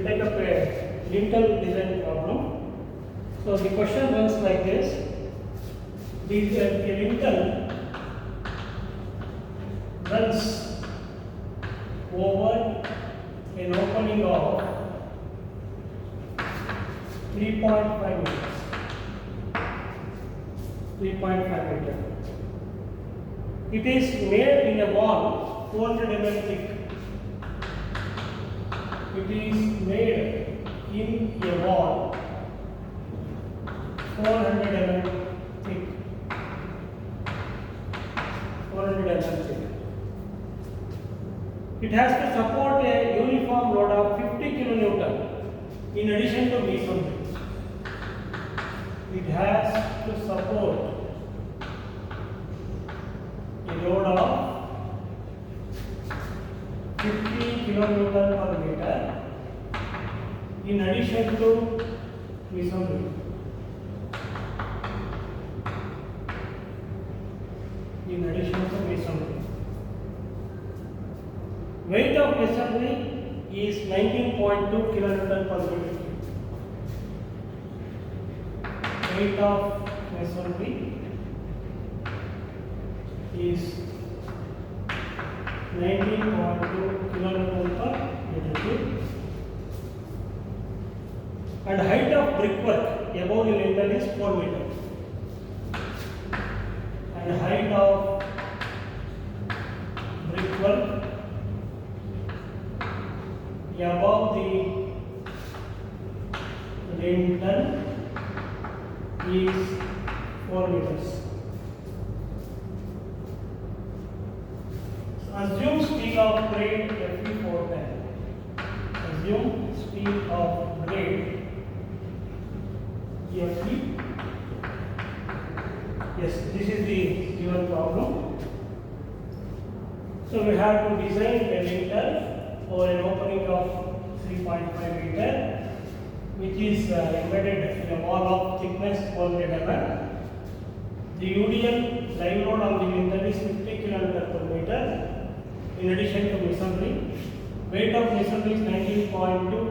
will take up a lintel design problem. So the question runs like this: a lintel runs over an opening of 3.5 meters. 3.5 meters. It is made in a wall 400 mm thick. It is made in a wall 400 mm thick. 400 mm thick. It has to support a uniform load of 50 kN in addition to masonry. It has to support a load of 50 kN per meter in addition to masonry. In addition to masonry. Weight of masonry is 19.2 kN per meter. Weight of masonry is 19.2 kN per meter cube. And height of brickwork above the lintel is 4 meters. And height of brickwork above the lintel is 4 meters. So assume steel of grade Fe410. Assume steel of grade Fe. Yes, this is the given problem. So we have to design a lintel or an opening of 3.5 meter, which is embedded in a wall of thickness 400 mm. The UDL live load on the lintel is 50 kN per meter in addition to masonry. Weight of masonry is 19.2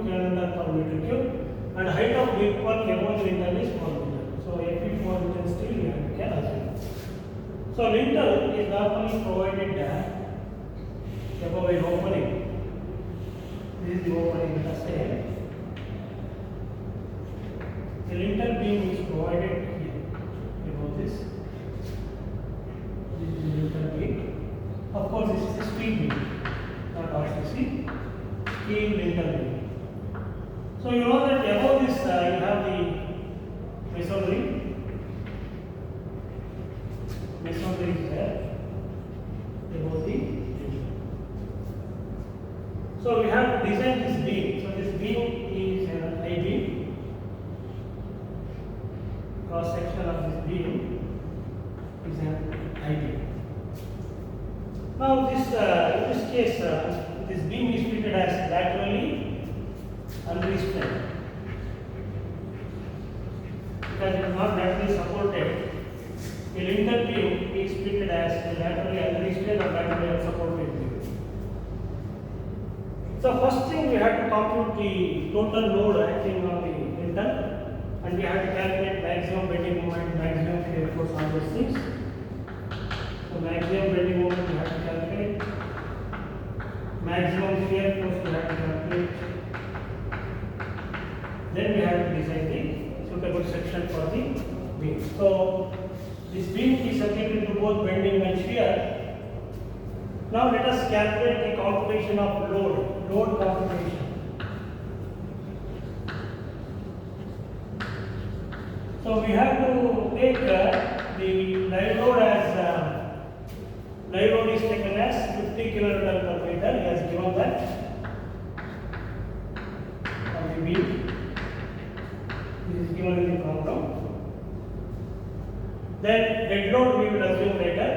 kN per meter cube, and height of brickwork above the lintel is 4 meter. So Fe410 steel we can assume. So lintel is normally provided above an opening. This is the opening, let us say. The lintel beam is provided here, above this. This is the lintel beam. Of course, this is the steel beam, not RCC. Steel lintel beam. So you know that above this you have the masonry. Masonry is there above the lintel. So we have to design this beam. So this beam is an I beam. Cross section of this beam is an I beam. Now this in this case this beam is treated as laterally unrestrained because it is not laterally supported. A lintel beam is treated as a laterally unrestrained or laterally unsupported beam. So first thing we have to compute the total load acting on the lintel, and we have to calculate maximum bending moment, maximum shear force, all those things. So maximum bending moment we have to calculate, maximum shear force we have to calculate. Then we have to design the suitable section for the beam. So this beam is subjected to both bending and shear. Now let us calculate the computation of load computation. So we have to take the live load as live load is taken as 50 kN per meter. He has given that on the beam. This is given in the problem. Then dead load we will assume later.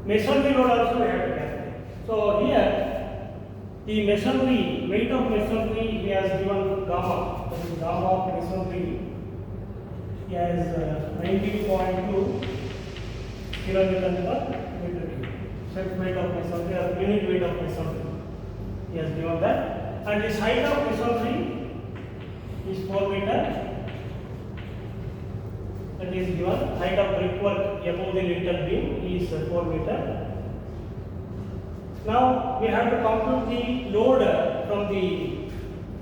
Masonry load also we have to calculate. So here the masonry, weight of masonry he has given gamma. That is gamma of masonry. He has 19.2 kN per meter cube. Set weight of masonry or unit weight of masonry. He has given that. and this height of masonry is 4 meter. That is given. Height of brickwork above the lintel beam is 4 meter. Now we have to compute the load from the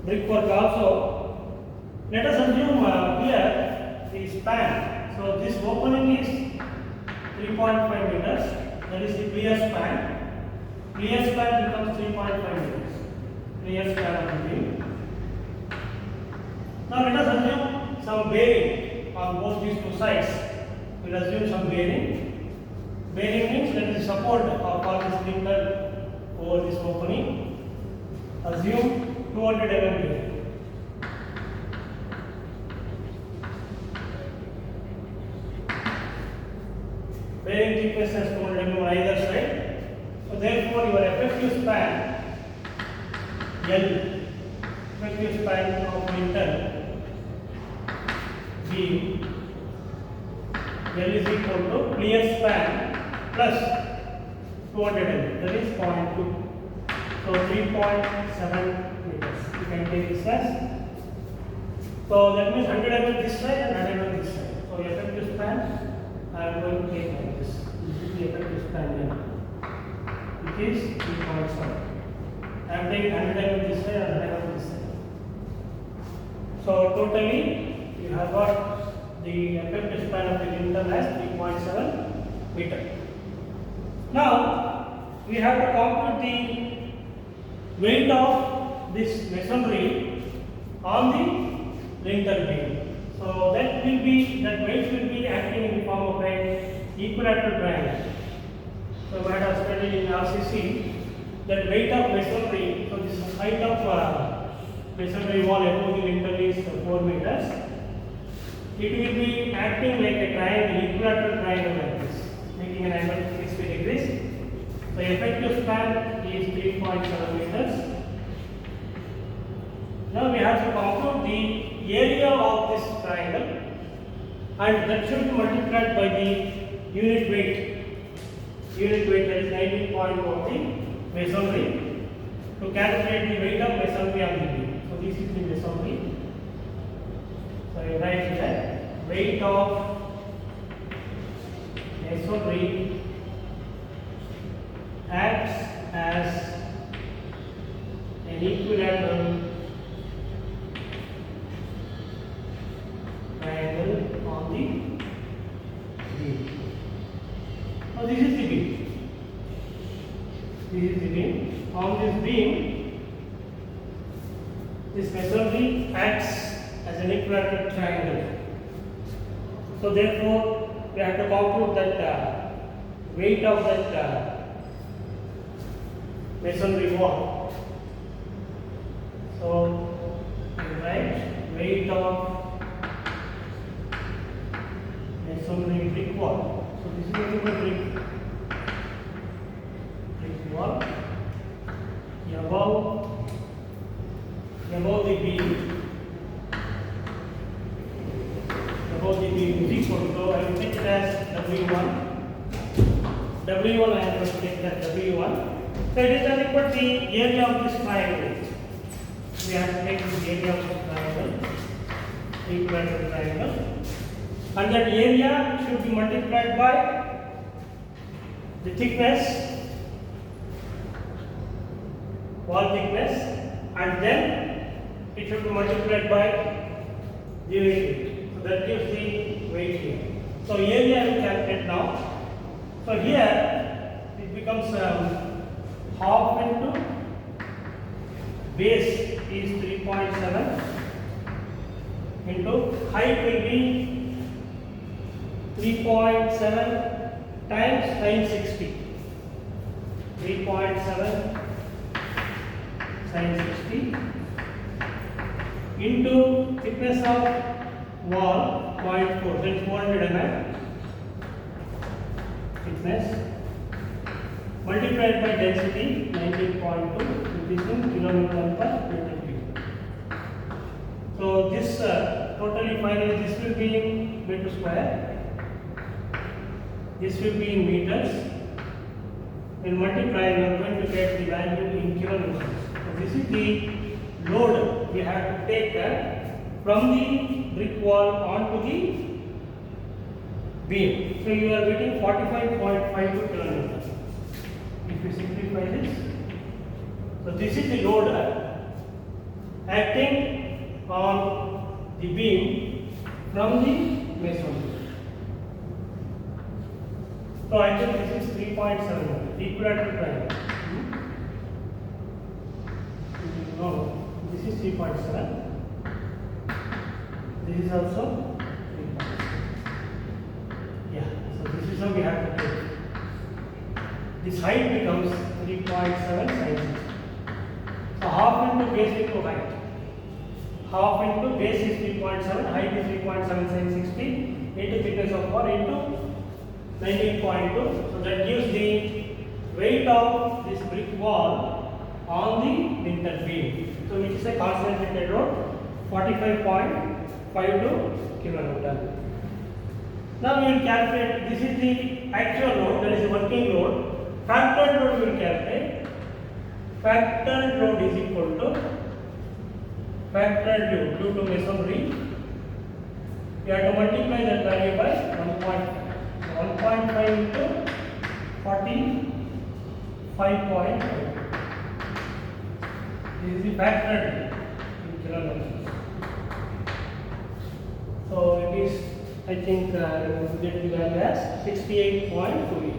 brickwork also. Let us assume here the span. So this opening is 3.5 meters. That is the clear span. Clear span becomes 3.5 meters. Clear span of the beam. Now let us assume some bearing on both these two sides. We will assume some bearing. Bearing means that is support of all this lintel over this opening. Assume 200 mm bearing. Bearing thickness is 200 mm on either side. So therefore your effective span L, effective span of lintel beam L is equal to clear span plus 200 mm, that is 0.2. So 3.7 meters. You can take this as. So that means 100 mm this side and 100 mm this side. So effective span I am going to take like this. This is the effective span here. It is 3.7. I am taking 100 mm this side and 100 mm this side. So totally you have got the effective span of the lintel as 3.7 meter. Now we have to compute the weight of this masonry on the lintel beam. So that weight will be acting in the form of an equilateral triangle. So we have studied in RCC that weight of masonry. So this is height of masonry wall above the lintel is 4 meters. It will be acting like a triangle, equilateral triangle like this, making an angle of 60 degrees. So effective span is 3.7 meters. Now we have to compute the area of this triangle, and that should be multiplied by the unit weight. Unit weight, that is 19.1 of the masonry, to calculate the weight of masonry on the beam. So this is the masonry. So you write here weight of masonry acts as an equilateral triangle on the beam. Now this is the beam. This is the beam. On this beam, this masonry acts as an equilateral triangle. So therefore, we have to compute that weight of that masonry wall. So we write weight of masonry brick wall. So this is a brick wall above the beam. Above the beam is equal to, I will take it as W1. W1 I am going to take that W1. So it is nothing but the area of this triangle. We have to take the area of this triangle, equilateral triangle, and that area should be multiplied by the thickness, wall thickness, and then it should be multiplied by the unit weight. So that gives the weight here. So area I will calculate now. So here it becomes half into base is 3.7 into height will be 3.7 times sin 60. 3.7 sin 60 into thickness of wall 0.4, that is 400 mm thickness, multiplied by density 19.2, which is in kilometer per meter cube. So this totally finally this will be in meter square, this will be in meters. When multiply, we are going to get the value in kilonewtons. So this is the load we have to take from the brick wall onto the beam. So you are getting 45.52 kilonewtons. If you simplify this, so this is the load acting on the beam from the masonry. So I think this is 3.7 equilateral triangle. No, this is 3.7. This is also 3.7. Yeah, so this is how we have to take. This height becomes 3.7 sin 60. So half into base into height. Half into base is 3.7, height is 3.7 sin 60 into thickness of 1 into 19.2. So that gives the weight of this brick wall on the lintel beam. So which is a concentrated load 45.52 kilonewton. Now we will calculate, this is the actual load, that is the working load. Factored load we will calculate. Factored load is equal to factored load due to masonry. We have to multiply that value by 1.5. 1.5 into 45.5. This is the factored in kilonewtons. So it is, I think, get the value as 68.28.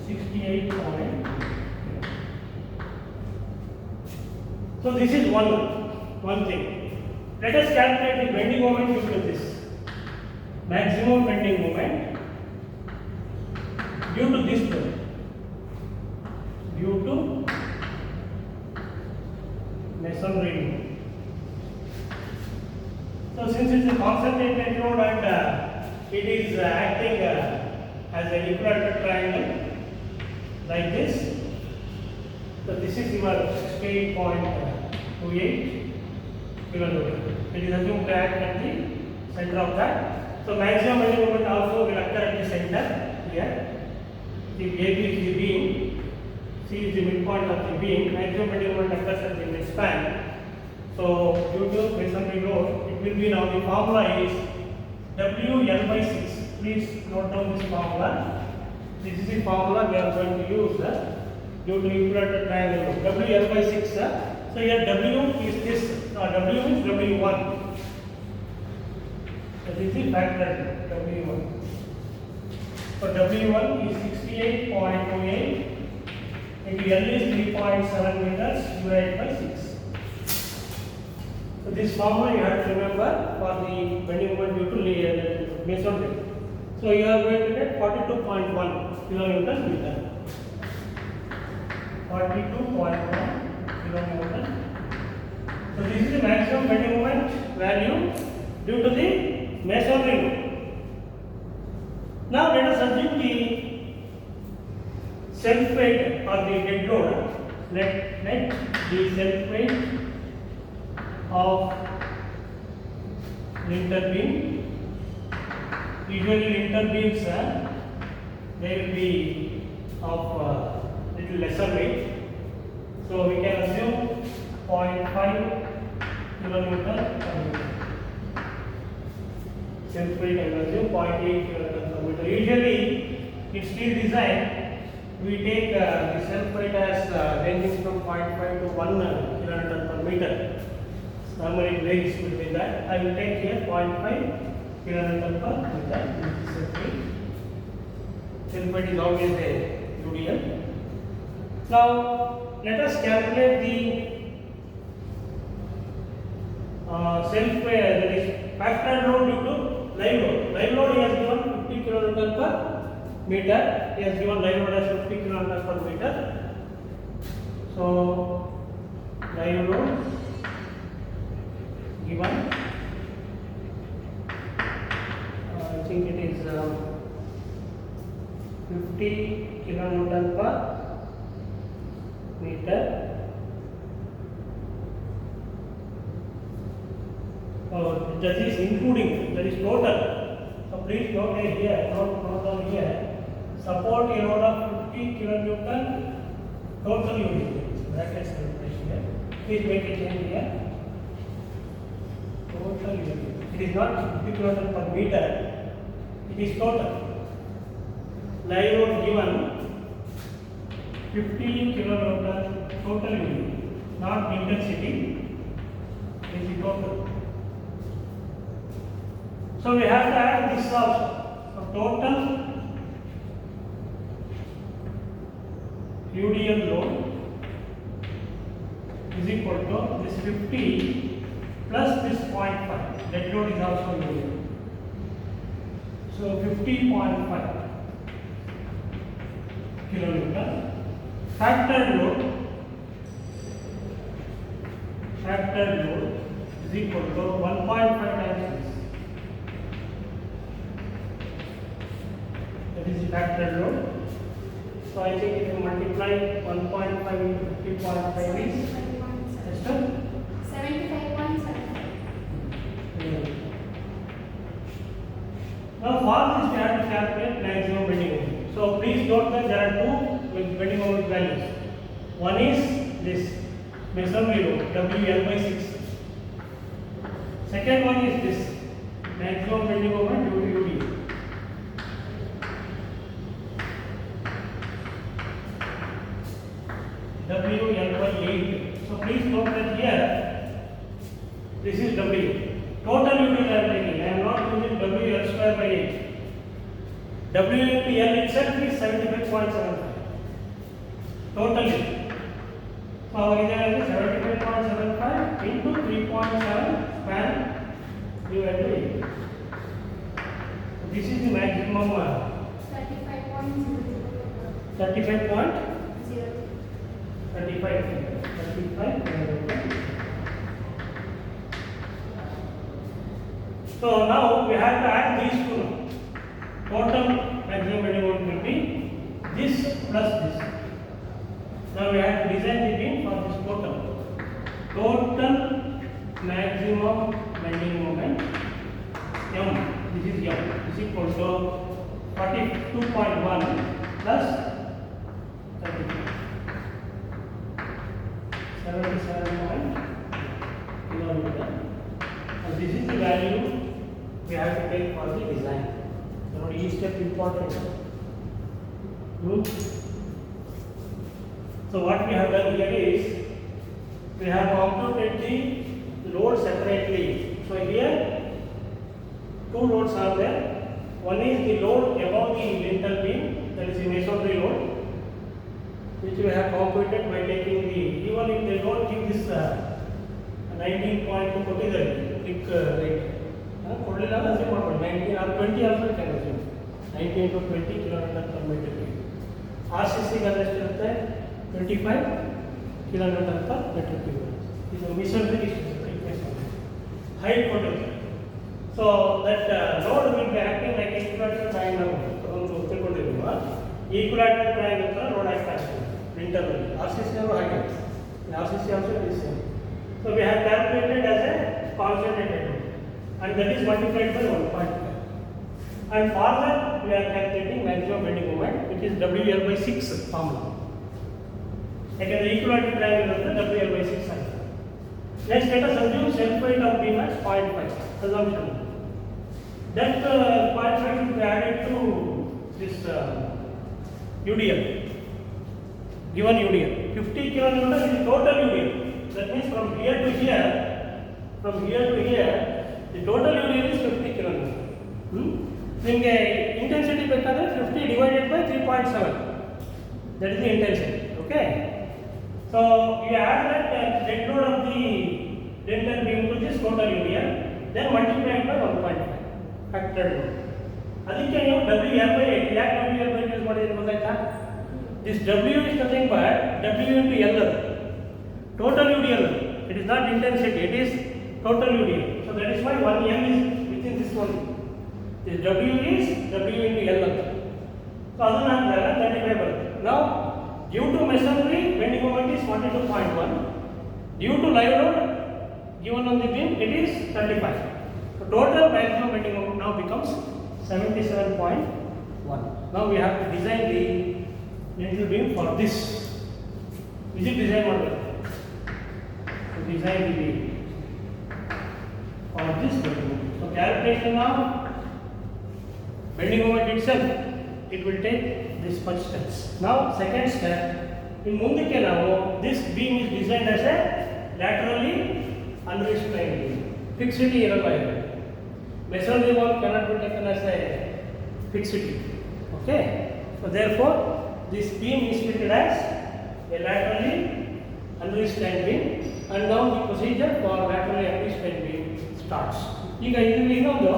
68.28. So this is one thing. Let us calculate the bending moment due to this. Maximum bending moment due to this load. Due to masonry. So since it is a concentrated load and it is acting as an equilateral triangle like this. So this is your 68.28 kilonewton. It is assumed to act at the center of that. So maximum bending moment also will occur at the center here. The AB is the beam, C is the midpoint of the beam. Maximum bending moment occurs at the midspan. So due to masonry load, it will be now the formula is WL by 6. Please note down this formula. This is the formula we are going to use due to equilateral triangle load. WL by 6. So here W is this. W is W1. So this is factored W1. So W1 is 68.28 into L is 3.7 meters divided by 6. So this formula you have to remember for the bending moment due to masonry. So you are going to get 42.1 kilonewton meter. 42.1 kilonewton. So this is the maximum bending moment value due to the masonry load. Now let us assume the self weight or the dead load. Let the self weight of lintel beam. Usually lintel beams they will be of little lesser weight. So we can assume 0.5 kilonewton per meter. Self weight I will assume 0.8 kilonewton per meter. Usually in steel design we take the self weight as ranging from 0.5 to 1 kilonewton per meter. Normally it varies between that. I will take here 0.5 kilonewton per meter. This is self weight. Self weight is always a UDL. Now let us calculate the self weight, that is factored load due to live load. Live load he has given 50 kilonewton per meter. He has given live load as 50 kilonewton per meter. So live load given, I think it is 50 kilonewton per meter. That is including, that is total. So please note here, note down here. Support a load of 50 kilonewton total unit. brackets here. Please make a change here. Total unit. It is not 50 kN per meter. It is total. Live load given 50 kN total unit, not intensity. This is total. So we have to add this also. So total UDL load is equal to this 50 plus this 0.5. That load is also UDL. So 50.5 kilonewton. Factor load is equal to 1.5 times this. That is the factor load. So I think if you multiply 1.5 into 50.5 is just 75.7. Now for this we have to calculate maximum bending moment. So please note that there are two bending moment values. One is this masonry load WL by 6. Second one is this maximum bending moment due to UD. WL by 8. So please note that here this is W. Total unit I am taking. I am not using WL square by 8. W into L itself is 75.75. Totally. So it is 75.75 into 3.7 span divided by 8. So this is the maximum 35.0. 35. 35. So now we have to add these two. Total maximum bending moment will be this plus this. Now we have to design the beam for this total. Total maximum bending moment M. This is M. Is equal to 42.1 plus 32. 77 kilometer. And this is the value we have to take for the design. So each step important. So what we have done here is we have computed the load separately. So here two loads are there. One is the load above the lintel beam, that is the masonry load, which we have computed by taking the, even if they don't give this 19.2 ಕೊಟ್ಟಿದ್ದಾರೆ click rate ಕೊಡಲಿಲ್ಲ ಅದೇ ಮಾಡ್ಬೋದು 19 or 20 also you can assume 19 to 20 kN per meter cube. RCC ಗೆ ಎಷ್ಟಿರುತ್ತೆ 25 kN per meter cube. ಇದು masonry height ಕೊಟ್ಟಿರುತ್ತೆ. So that load will be acting like equilateral triangle. ಒಂದು ತಿಳ್ಕೊಂಡಿದ್ದೀವಿ. Equilateral triangle ತರ load ಆಗ್ತಾ ಇದೆ. Lintel. RCC also high. RCC also is same. So we have calculated as a concentrated load, and that is multiplied by 1.5. And for that we are calculating maximum bending moment, which is WL by 6 formula. Again, the equilateral triangle is the WL by 6 size. Next, let us assume self weight of beam as 0.5. Assumption. That 0.5 should be added to this UDL. Given UDL, 50 kN is total UDL. That means from here to here, the total UDL is 50 kN. ನಿಮಗೆ intensity ಬೇಕಾದ್ರೆ 50 divided by 3.7. That is the intensity. Okay. So you add that dead load of the lintel beam to this total UDL, then multiply it by 1.5 factor load. ಅದಕ್ಕೆ ನೀವು WL by 8 ಯಾಕೆ WL by use ಮಾಡಿದ್ರೆ ಗೊತ್ತಾಯ್ತಾ? This W is nothing but W into L. Total UDL. It is not intensity, it is total UDL. So that is why 1 M is within this one. This W is W into L. So that 35. Now, due to masonry, bending moment is 42.1. Due to live load given on the beam, it is 35. So total maximum bending moment now becomes 77.1. Now we have to design the lintel beam for this. Is it design model? design the beam for this bending moment. So calculation of bending moment itself, it will take this much steps. Now second step, in ಮುಂದಕ್ಕೆ ನಾವು this beam is designed as a laterally unrestrained beam. Fixity ಇರಲ್ಲ ಇದು. Masonry wall cannot be taken as a fixity. Okay, so therefore this beam is treated as a laterally unrestrained beam, and now the procedure for laterally unrestrained beam starts. ಈಗ ಇದರಲ್ಲಿ ಇನ್ನೊಂದು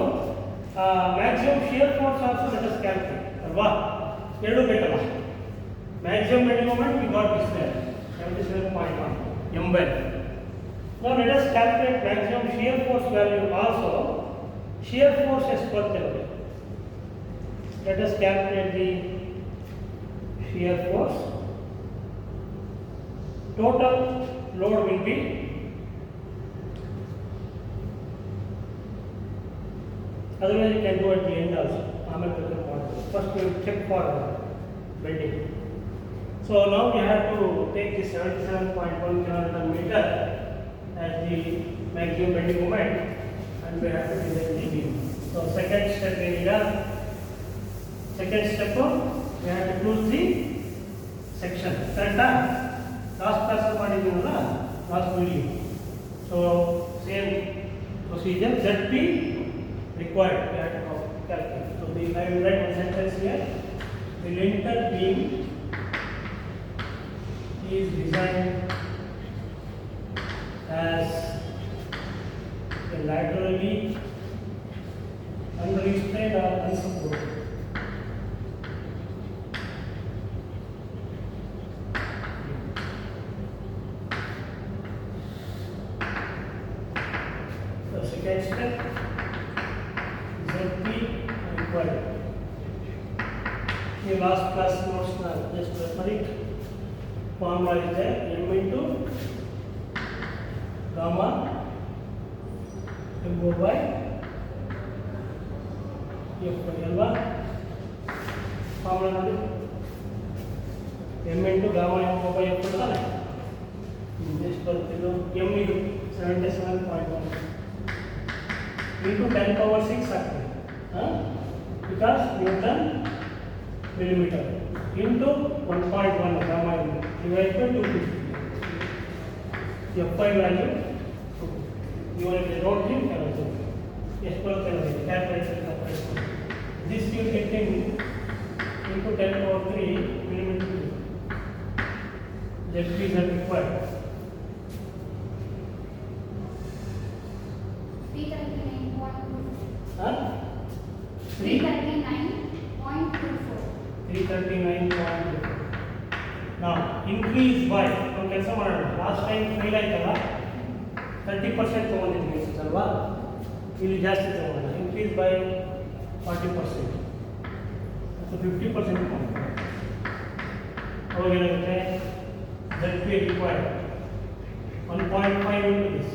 maximum shear force also let us calculate ಅಲ್ವಾ, ಎರಡು ಬೇಕಲ್ಲ. maximum bending moment we got this there 77.1 ML. Now let us calculate maximum shear force value also. Shear force is per kilo. Let us calculate the shear force. Total load will be otherwise you can do at the end also. First we will check for bending. So now we have to take the 77.1 kilonewton meter as the maximum bending moment, and we have to design the beam. So second step we have to choose the section. Correct? Last class ಮಾಡಿದ್ದೀವಲ್ಲ, last video. So same procedure, ZP required, we have to calculate. So I will write one sentence here. The lintel beam is designed as a laterally unrestrained or unsupported. So second step, ZP required. In last class notes now, just refer it. Formula is there, m into gamma MO by F by alva. Formula ನೋಡಿ, m into gamma MO by F ಅಂತಲ್ಲ, ಎಷ್ಟು ಬರ್ತಿದ್ದು, m ಇದು 77.1 into 10 power 6 ಆಗ್ತದೆ, because Newton millimeter into 1.1 gamma divided by 250. F5 value, you will not give calculation. Yes, per calculation. This you get into 10 power 3 millimeter. That is required. 339.24. Now increase by, ನಾವು ಕೆಲಸ ಮಾಡೋಣ. Last time fail ಆಯ್ತಲ್ಲ, 30% ತೊಗೊಂಡಿದ್ವಿ ಅಲ್ವಾ, ಇಲ್ಲಿ ಜಾಸ್ತಿ ತೊಗೊಳ್ಳೋಣ. Increase by 40% ಅಥವಾ 50% ತೊಗೊಂಡು ಅವಾಗ ಏನಾಗುತ್ತೆ, ZP required 1.5 into this.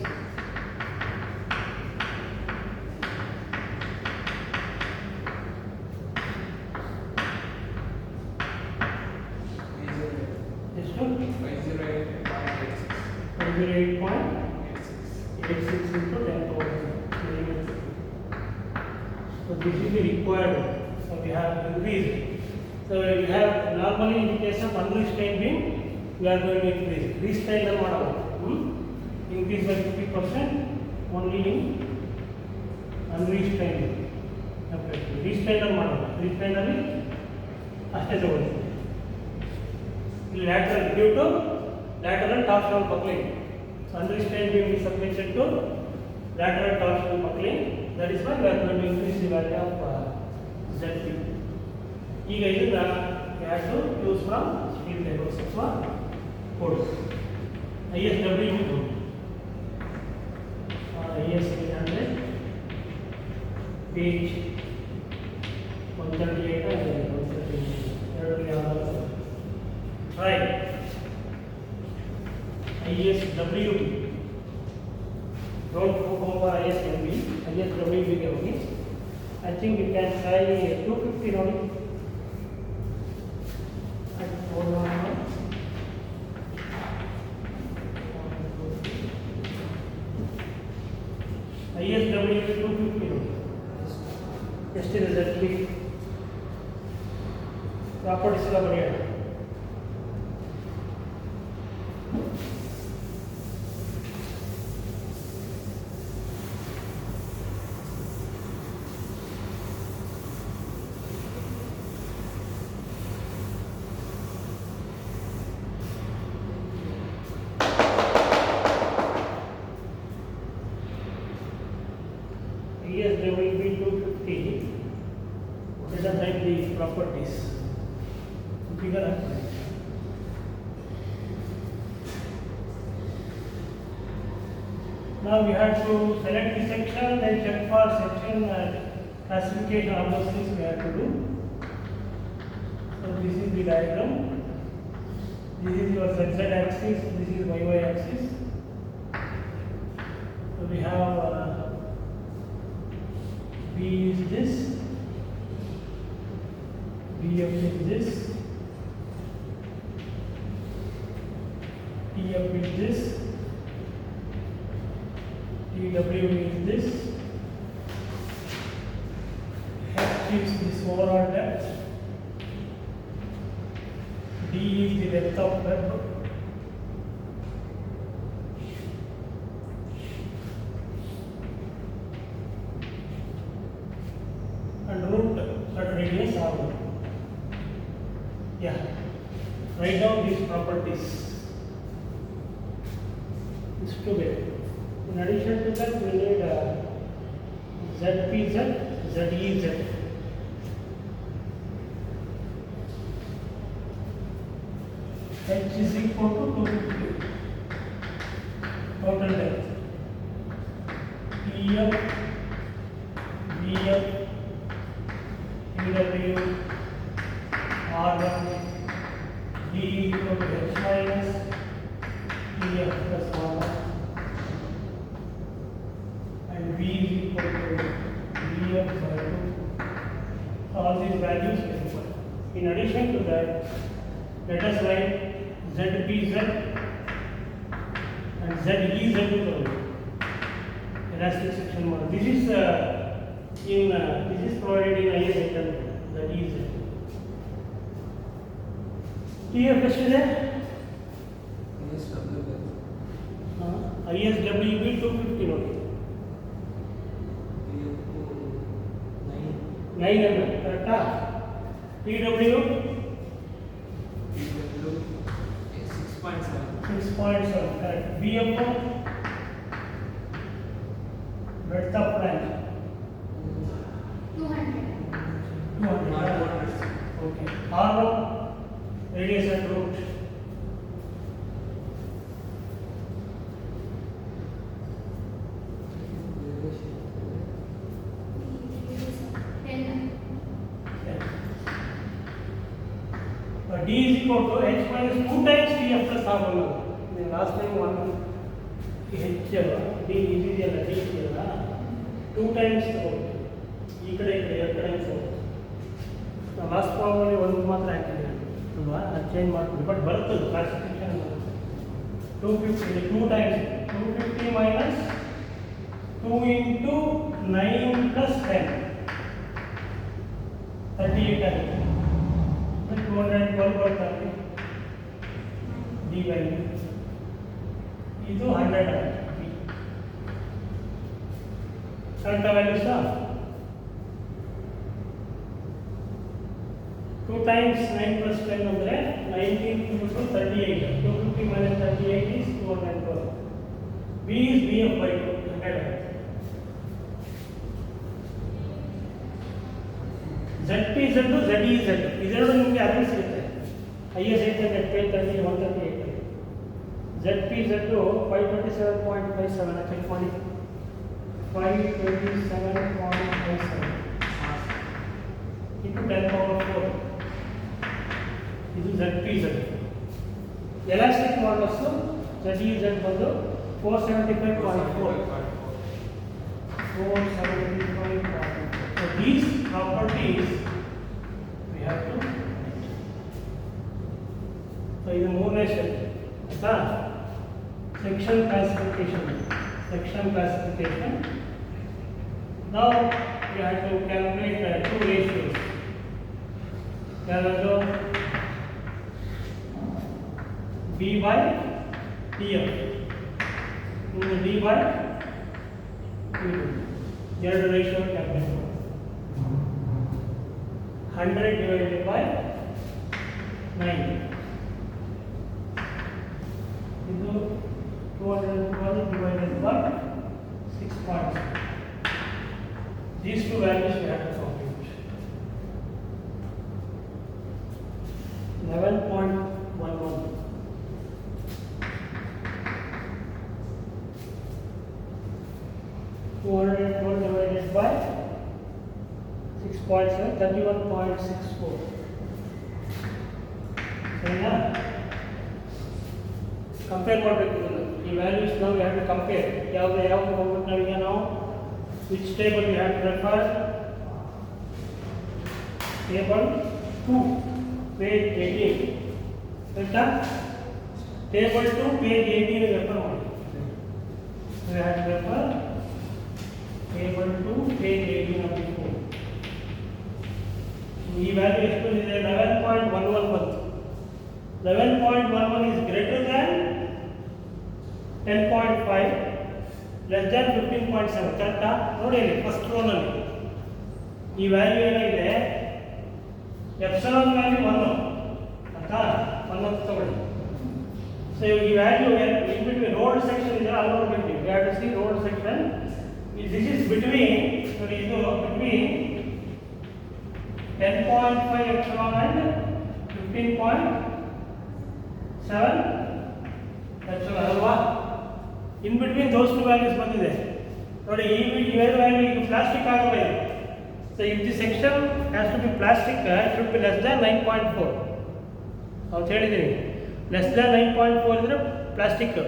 ಎಷ್ಟು 508.86 into 10 power 3. So this is the required. So we have increased. So we have normally in the case of unrestrained beam, we are going to increase. Restrained model, increase by 50% only in unrestrained. Okay. Restrained model. Restrained ಅಲ್ಲಿ ಅಷ್ಟೇ ತಗೊಳ್ಳಿ. Lateral, due to lateral torsional buckling. So unrestrained beam is subjected to lateral torsional buckling. That is why we are going to increase the value of ZP. ಈಗ ಇದನ್ನ we have to use from steel tables ಅಥವಾ codes. ISW IS 800 page 138 and 138. Try ISW. Don't go for ISMB. ISW we can only. I think you can try 250 only. ISW 250 ಎಷ್ಟಿದೆ ZP properties ಎಲ್ಲ ಬರೆಯೋಣ. ISW 250. Let us write the properties. Figure out. Now we have to select the section and check for section classification. All those things we have to do. So this is the diagram. This is your ZZ axis. This is YY axis. So we have B is this, BF is this, TF is this, TW is this, H is this overall depth, D is the depth of web, and root at radius R1. Yeah, write down these properties. It's too big. In addition to that, we need ZPZ, ZEZ. H is equal to 250. Total depth. TF, BF, TW, R1, D equal to H minus TF plus R1, and V is equal to VF by 2. All these values specified. In addition to that, let us write ZPZ and ZEZ to the elastic section model. This is this is provided in IS item, that is TF ಎಷ್ಟಿದೆ ISWB 250 ನೋಡಿ 9 mm ಕರೆಕ್ಟಾ TW 6.7 correct BF breadth of plank 200. 200. Okay. R1 radius and root. D is equal to H minus 2 times TF plus R1. Last time one H D is the D 2 times ಈ ಕಡೆ 2 times ನಾವು last problem ಒಂದು ಮಾತ್ರ ಹಾಕಿದ್ದೀವಿ ಅಲ್ವಾ, ಅದು change ಮಾಡ್ತೀವಿ but ಬರ್ತದೆ classification 250 2 times 250 minus 2 into 9 plus 10 38 ಆಗುತ್ತೆ 212 ಬರ್ತದೆ ಡಿ ವ್ಯಾಲ್ಯೂ ಇದು 100 ಆಗುತ್ತೆ ಕರೆಕ್ಟ್ ವ್ಯಾಲ್ಯೂ ಸಹ 2 times 9 plus 10 ಅಂದರೆ 19 into 38 250 minus 38 is 212 B is BF by 2 100 ZPZ to ZEZ ಇದೆರಡು ನಿಮಗೆ ಅದೇ ಸಿಗುತ್ತೆ IS 830 138 ZPZ 527.57 ಚೆಕ್ ಮಾಡಿ 527.57 into 10 power 4 ಇದು ZPZ ಎಲಾಸ್ಟಿಕ್ ಮಾಡಲ್ಸ್ ZEZ ಬಂದು 475.4 So these properties we have to write. So ಇದು ಮೂರನೇ ಸ್ಟೆಪ್ ಆಯ್ತಾ section classification Now we have to calculate two ratios. B by TF. D by Q2. ಎರಡು ratio calculate ಮಾಡಿ. 100 divided by 9. ಇದು 212 divided by 6.6. These two values we have to compute. 11.11. 212 divided by 6.7, 31.64. ಸರಿನಾ? Compare ಮಾಡಬೇಕು ಇದನ್ನು. ಈ values ನಾವು have to compare. ಯಾವ್ದು ಹೋಗ್ಬೇಕು ನಾವೀಗ ನಾವು which table we have to refer? Table 2, page 18. Right? Table 2, page 18 refer ಮಾಡಿ. We have to refer table 2, page 18 of the book. ಈ ವ್ಯಾಲ್ಯೂ ಎಷ್ಟು ಬಂದಿದೆ? 11.11 ಬಂತು. 11.11 is greater than 10.5, less than 15.7. ಕರೆಕ್ಟಾ? ನೋಡಿ ಇಲ್ಲಿ ಫಸ್ಟ್ ರೋನಲ್ಲಿ ಈ ವ್ಯಾಲ್ಯೂ ಏನಾಗಿದೆ? ಎಪ್ಸಿಲಾನ್ ವ್ಯಾಲ್ಯೂ 1 ಆಯ್ತಾ? 1 ಅಂತ ತಗೊಳ್ಳಿ. ಸೊ ಈ value in between road section ಇದೆ, ಅಲ್ಲಿ ನೋಡ್ಬೇಕು. You have to see road section. This is between, sorry, ಇದು between 10.5 epsilon and 15.7 epsilon ಅಲ್ವಾ? In between those two values ಬಂದಿದೆ ನೋಡಿ. ಈ ವ್ಯಾಲ್ಯೂ ಈಗ ಪ್ಲಾಸ್ಟಿಕ್ ಆಗಲ್ಲ. So if the section has to be plastic, it should be less than 9.4. ಅಂತ ಹೇಳಿದೀನಿ. less than 9.4 ಇದ್ರೆ ಪ್ಲಾಸ್ಟಿಕ್.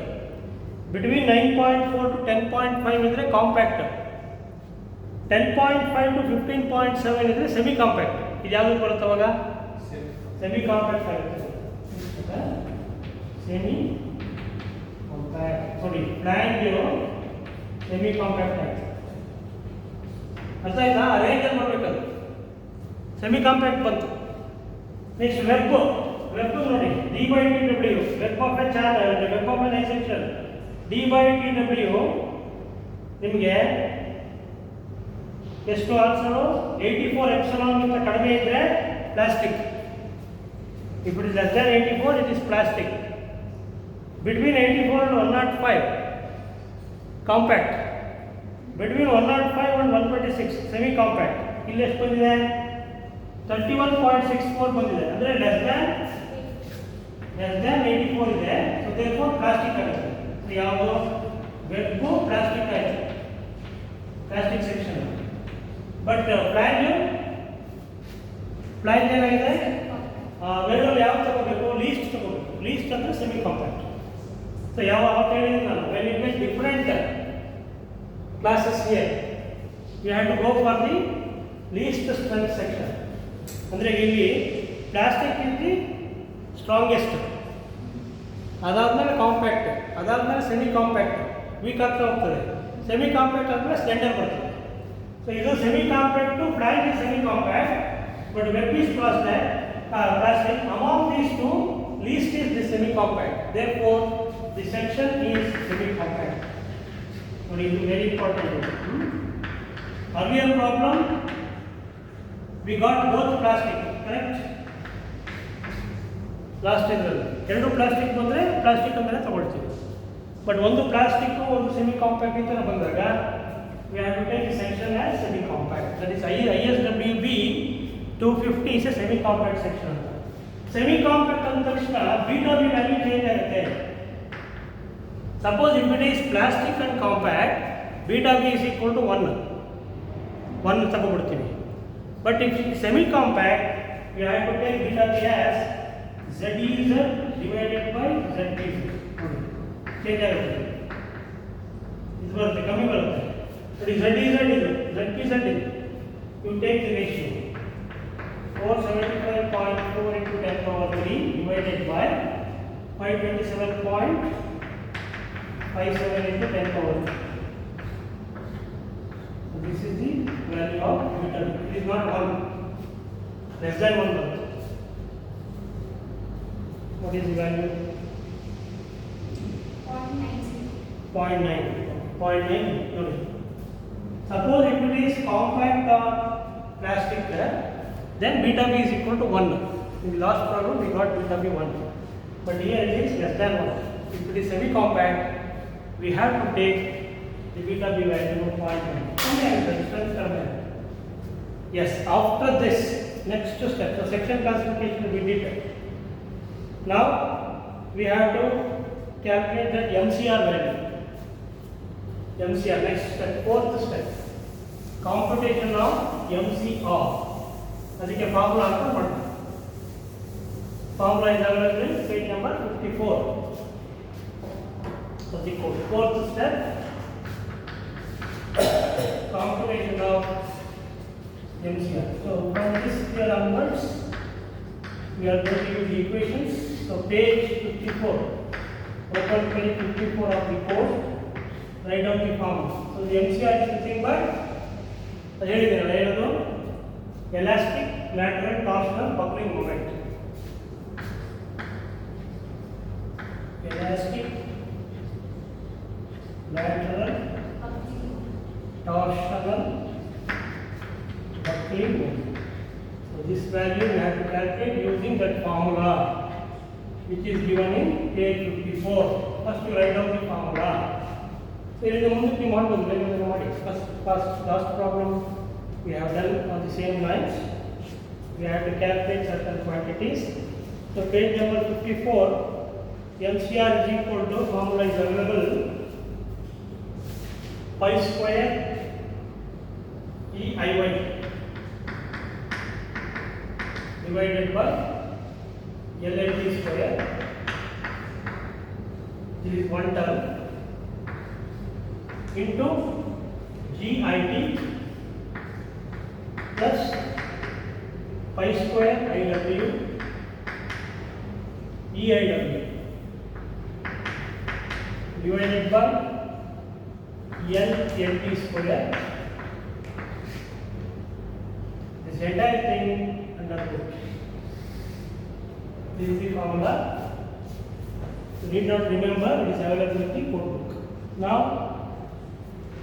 Between 9.4 to 10.5 ಇದ್ರೆ ಕಾಂಪ್ಯಾಕ್ಟ್. 10.5 to 15.7 ಇದ್ರೆ ಸೆಮಿ ಕಾಂಪ್ಯಾಕ್ಟ್. ಇದು ಯಾವುದು ಬರುತ್ತೆ ಅವಾಗ? ಸೆಮಿ ಕಾಂಪ್ಯಾಕ್ಟ್ ಆಗುತ್ತೆ. Semi compact. ನೋಡಿ ಪ್ಲಾಂಟ್ ಸೆಮಿ ಕಾಂಪ್ಯಾಕ್ಟ್ ಆಗುತ್ತೆ. ಅರ್ಥ ಆಯ್ತಾ? ರೇಂಜ್ ಅಲ್ಲಿ ಮಾಡಬೇಕದು. ಸೆಮಿ ಕಾಂಪ್ಯಾಕ್ಟ್ ಬಂತು. ನೆಕ್ಸ್ಟ್ ವೆಬ್ ನೋಡಿ D by TW, web of a channel, web of an I section. D by TW ನಿಮಗೆ ಎಷ್ಟು ಆನ್ಸರ್? 84 ಎಪ್ಸಿಲಾನ್ ಗಿಂತ ಕಡಿಮೆ ಇದ್ರೆ plastic. If it is less than 84 it is plastic. Between 84 and 105 compact. Between 105 and 126 semi compact. ಇಲ್ಲಿ ಎಷ್ಟು ಬಂದಿದೆ? 31.64 ಬಂದಿದೆ. ಅಂದರೆ ಲೆಸ್ ದ್ಯಾನ್ 84 ಇದೆ. ಸೊ ದೇರ್ಫೋರ್ ಪ್ಲಾಸ್ಟಿಕ್ ಆಗುತ್ತೆ. ಯಾವುದು? ವೆಬ್ ಪ್ಲಾಸ್ಟಿಕ್ ಆಯಿತು, ಪ್ಲಾಸ್ಟಿಕ್ ಸೆಕ್ಷನ್. ಬಟ್ ಪ್ಲಾಂಟ್ ಏನಾಗಿದೆ? ವೆಬಲ್ಲಿ ಯಾವ್ದು ತಗೋಬೇಕು? ಲೀಸ್ಟ್ ತಗೋಬೇಕು. ಲೀಸ್ಟ್ ಅಂದರೆ ಸೆಮಿ ಕಾಂಪ್ಯಾಕ್ಟ್. ಸೊ ಯಾವಾಗ ಹೇಳಿದ್ದೀನಿ ನಾನು, when you get different classes here you have to go for the least strength section. ಅಂದರೆ ಇಲ್ಲಿ ಪ್ಲಾಸ್ಟಿಕ್ ಇಸ್ ದಿ ಸ್ಟ್ರಾಂಗೆಸ್ಟ್, ಅದಾದಮೇಲೆ ಕಾಂಪ್ಯಾಕ್ಟ್, ಅದಾದಮೇಲೆ ಸೆಮಿ ಕಾಂಪ್ಯಾಕ್ಟ್ ವೀಕ್ ಆಗ್ತಾ ಹೋಗ್ತದೆ. ಸೆಮಿ ಕಾಂಪ್ಯಾಕ್ಟ್ ಆದಮೇಲೆ ಸ್ಲೆಂಡರ್ ಬರ್ತದೆ. ಸೊ ಇದು semi compact to plant is semi compact, but web is plastic. Among these two, least is the semi compact. Therefore, the section is semi compact. But it is very important. Earlier problem, we got both plastic, correct? Last ಇದರಲ್ಲಿ ಎರಡು plastic ಬಂದರೆ plastic ಅಂದರೆ ತಗೊಳ್ತೀವಿ. But ಒಂದು plastic ಒಂದು semi compact ಅಂತ ಬಂದಾಗ we have to take the section as semi compact. That is ISWB 250 is a semi compact section. Semi compact ಅಂದ ತಕ್ಷಣ beta B ವ್ಯಾಲ್ಯೂ ಚೇಂಜ್ ಆಗುತ್ತೆ. Suppose if it is plastic and compact, beta B is equal to 1 ತಗೊಬಿಡ್ತೀವಿ. But if it is semi compact, we have to take beta B as ZEZ divided by ZPZ. Change ಆಗುತ್ತೆ. ಇದು ಬರುತ್ತೆ, ಕಮ್ಮಿ ಬರುತ್ತೆ. ನೋಡಿ ZEZ ಇದು, ZPZ ಇದು. You take the ratio 475.4 into 10 power 3 divided by 527.57 into 10 power 3. this is the value of beta B. It is not 1, less than 1 volt. What is the value? 0.9. 0.9. No. Suppose if it is compact plastic there, then beta B is equal to 1. In the last problem we got beta B 1. But here it is less than 1. If it is semi-compact, we have to take the beta B value of 0.9. Yes, after this, next step, the section classification we did. Now we have to calculate that MCR value. MCR, next step, fourth step. Computation of MCR. ಅದಕ್ಕೆ formula ಅಂತ ಮಾಡೋಣ. Formula is available in page number 54. So the fourth step, computation of MCR. So from this year onwards, we are going to use the equations. So page 54, open page 54 of the code, write down the formula. So the MCR is nothing but elastic lateral torsional buckling moment. Elastic lateral torsional buckling moment. So this value we have to calculate using that formula, which is given in page 54. First you write down the formula. So here is the ಮುಂದಕ್ಕೆ ಮಾಡಬಹುದು ಬೇರೆ ಮಾಡಿ. First last problem we have done on the same lines. We have to calculate certain quantities. So page number 54, MCR is equal to, formula is available, pi square EIY divided by LLT square. This is one term into GIT plus pi square IW EIW divided by LLT square. This entire thing under root. This is the formula. You need not remember, it is available in the code book. Now,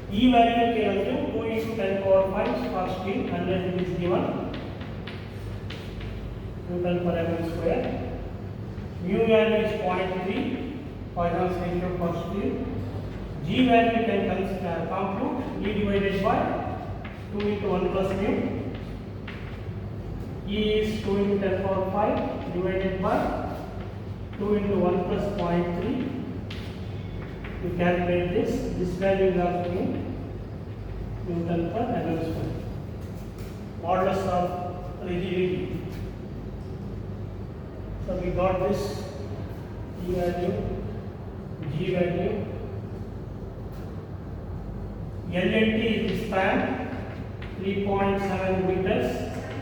E value can to 2 into 10 power 5 for steel, unless it is given Newton per mm square. Mu value is 0.3, Poisson's ratio for steel. G value can compute E divided by 2 into 1 plus mu. E is 2 into 10 power 5 divided by 2 into 1 plus 0.3. You calculate this. This value is also in Newton per mm square. Modulus of rigidity. So we got this E value, G value. LLT is the span 3.7 meters.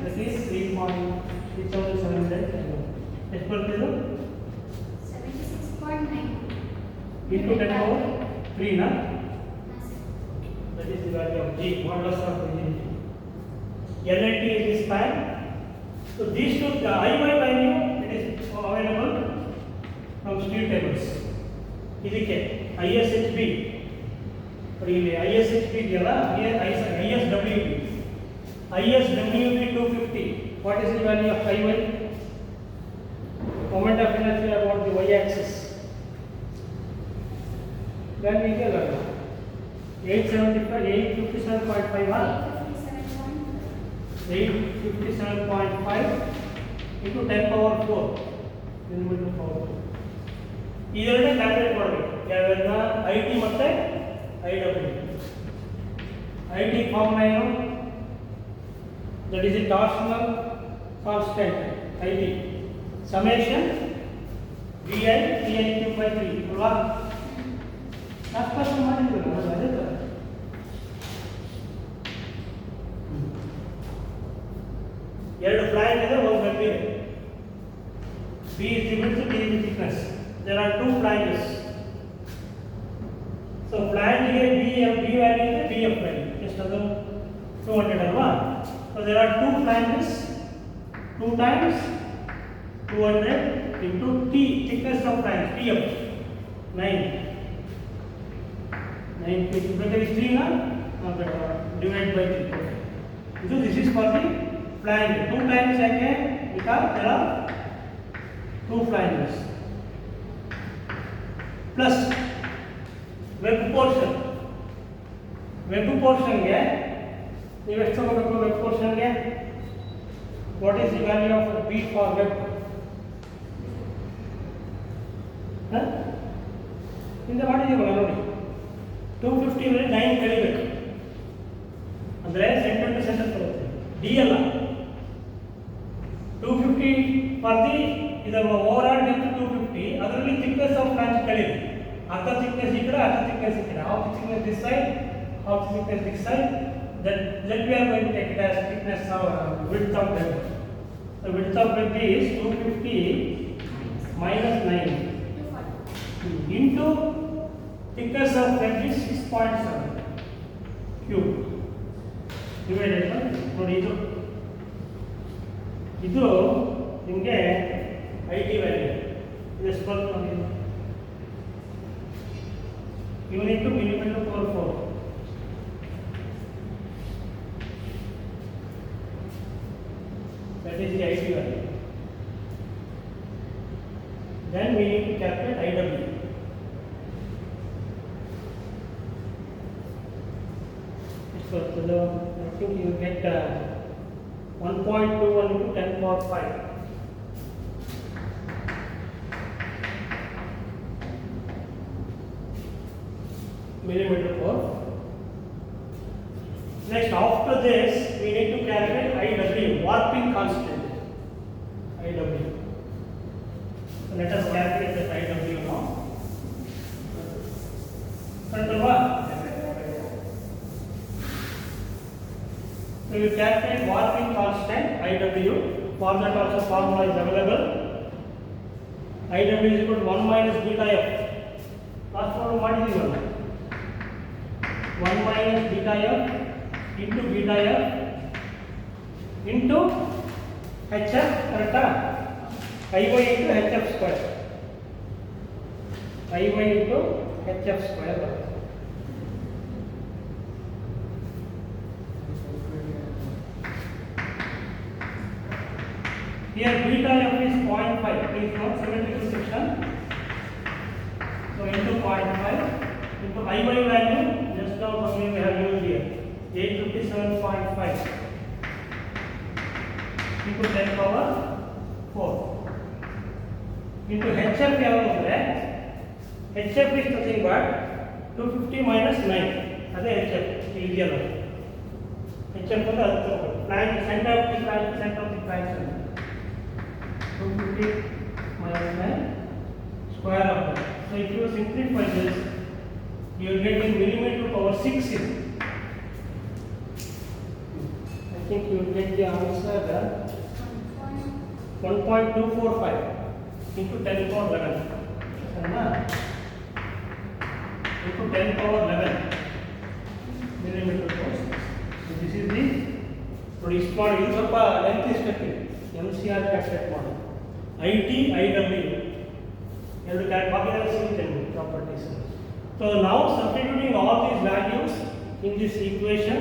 That is 3,700 mm. As per the 76.9 into 10 power 3 na. That is the value of G, modulus of rigidity. LLT is the span. So these two, the IY value, it is available from steel tables. ಇದಕ್ಕೆ ISHB, ಇಲ್ಲಿ ISHB ಇದೆಯಲ್ಲ, ISWB 250. What is the value of IY? Moment of inertia about the y axis. Value ಇದೆಯಲ್ಲ 857.5 857.5 into 10 power 4 into power 4. ಇದೆರಡೇ calculate ಮಾಡಬೇಕು. ಯಾವೆಲ್ಲ IT ಮತ್ತೆ IW. IT formula ಏನು? That is the torsional constant IT summation VI PIQ by 3 ಅಲ್ವಾ? Last class ಮಾಡಿದ್ವಿ ನಾವು ಅದೇ ತರ. ಎರಡು ಫ್ಲಾಂಜ್ ಇದೆ, ಒಂದು ಗಟ್ಟಿ ಇದೆ. B is the width, D is the thickness. There are two flanges. So flange ಗೆ B value ಇದೆ, BF value. ಎಷ್ಟು ಅದು? 200 alva. So there are two flanges, 2 times 200 into T, thickness of flange, TF, 9 feet. Better is 3 na? Divide by 3. Okay. So this is for the flange. 2 times again because there are 2 flanges. Plus web portion. Web portion ಗೆ ನೀವು ಎಷ್ಟು ತಗೋಬೇಕು web portion ಗೆ? What is the value of B for web? ಹಿಂದೆ ಮಾಡಿದೀವಲ್ಲ ನೋಡಿ, 250 ಮೇಲೆ 9 ಕಳಿಬೇಕು ಅಂದರೆ centre to centre ಬರುತ್ತೆ. ಡಿ ಅಲ್ಲ, 250 ಫಾರ್ ದಿ ಇದರ ಓವರ್ ಆಲ್ ಡೆಪ್ತ್ 250, ಅದರಲ್ಲಿ ಥಿಕ್ನೆಸ್ ಆಫ್ ಫ್ಲಾಂಜ್ ಕಳೀರಿ. ಅರ್ಧ ಥಿಕ್ನೆಸ್ ಈ ಕಡೆ, ಅರ್ಧ ಥಿಕ್ನೆಸ್ ಈ ಕಡೆ. Half thickness this side, half thickness this side, then we are going to take it as thickness of width of web. The width of web is 250 minus 9 into thickness of web is 6.7 cube divided by ನೋಡಿ ಇದು ನಿಮಗೆ IT value ಇದು ಎಷ್ಟು ಬರುತ್ತೆ ನೋಡಿ. Unit to millimetre power 4. That is the IT value. Then we need to calculate IW. So I think you get 1.21 into 10 power 5. Millimeter per. Next, after this, we need to calculate IW, warping constant. IW. So let us calculate that IW now. Control. So you calculate warping constant IW. For that also formula is available. IW is equal to 1 minus beta f. Last one what is it? 1 minus beta f into beta f into hf, correct? Iy into hf square. Iy into hf square. Here beta f is 0.5. Please note symmetrical section. So into 0.5 into Iy value just now we have used here 857.5 into 10 power 4 into hf ಯಾವಾಗಂದ್ರೆ hf is nothing but 250 minus 9 ಅದೇ hf ಇದೆಯಲ್ಲ hf ಅಂದ್ರೆ ಅದು ತಗೊಳ್ಳಿ ಫ್ಲಾಂಜ್ centre of the ಫ್ಲಾಂಜ್ 250 minus 9 square of that. So if you simplify this, you are getting millimeter power 6 in. I think you will get the answer 1.245 into 10 power 11. Into 10 power 11 millimeter power 6. So this is the produce model. This is the length is calculated. MCR calculate model. IT, IW. You have to calculate the properties. So now substituting all these values in this equation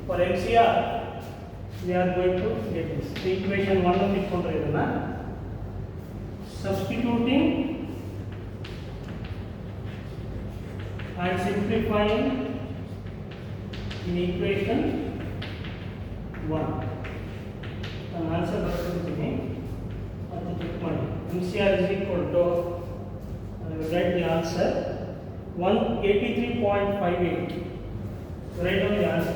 for MCR, we are going to get this. The equation 1 of it substituting and simplifying in equation 1. And answer MCR is equal to write the answer 183.58. Write down the answer.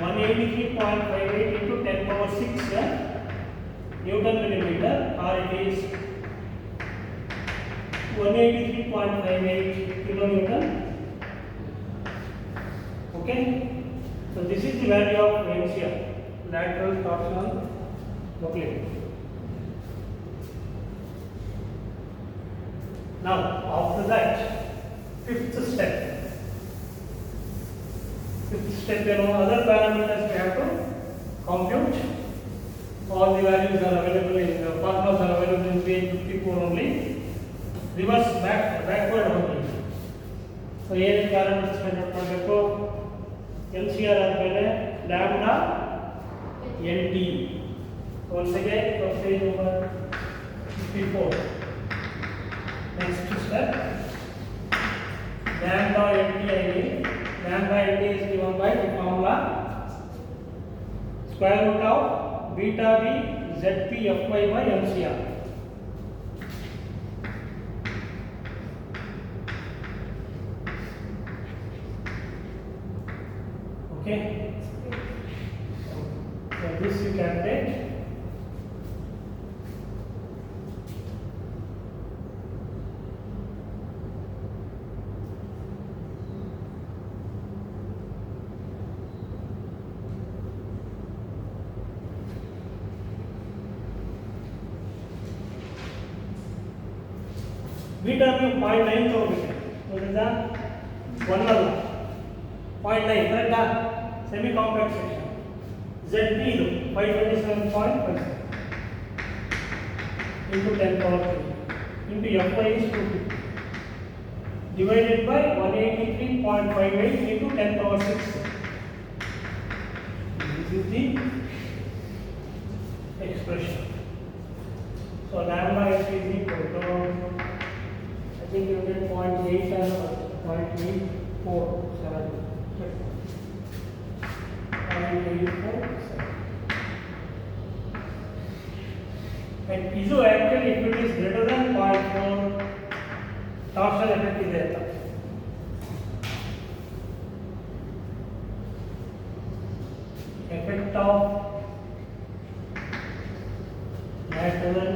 183.58 into 10 power 6 Newton millimeter, or it is 183.58 kilonewton. Okay. So this is the value of MCR, lateral torsional buckling. Now, after that, fifth step Fifth step, other parameters we have to compute. All the values are available in the formulas are available in page 54 only. Reverse backward only. So here parameters find out LCR ಆದಮೇಲೆ lambda NT. Once again, from page number 54. Next step, lambda NT again. Lambda NT is given by the formula square root of beta b zp fy by LCR. Okay. So this you can take. Beta b 0.9 ತಗೋಬೇಕು. ನೋಡಿದ್ರಾ 1 ಅಲ್ಲ 0.9 ಕರೆಕ್ಟಾ? Semi compact section. ZP ಇದು 527.5 into 10 power 3 into Fy is 250 divided by 183.58 into 10 power 6. This is the expression. So lambda is equal to, I think you get 0.8 and 0.847. 0.847. And iso actually if it is greater than 0.4, torsion effect is there. Effect of lateral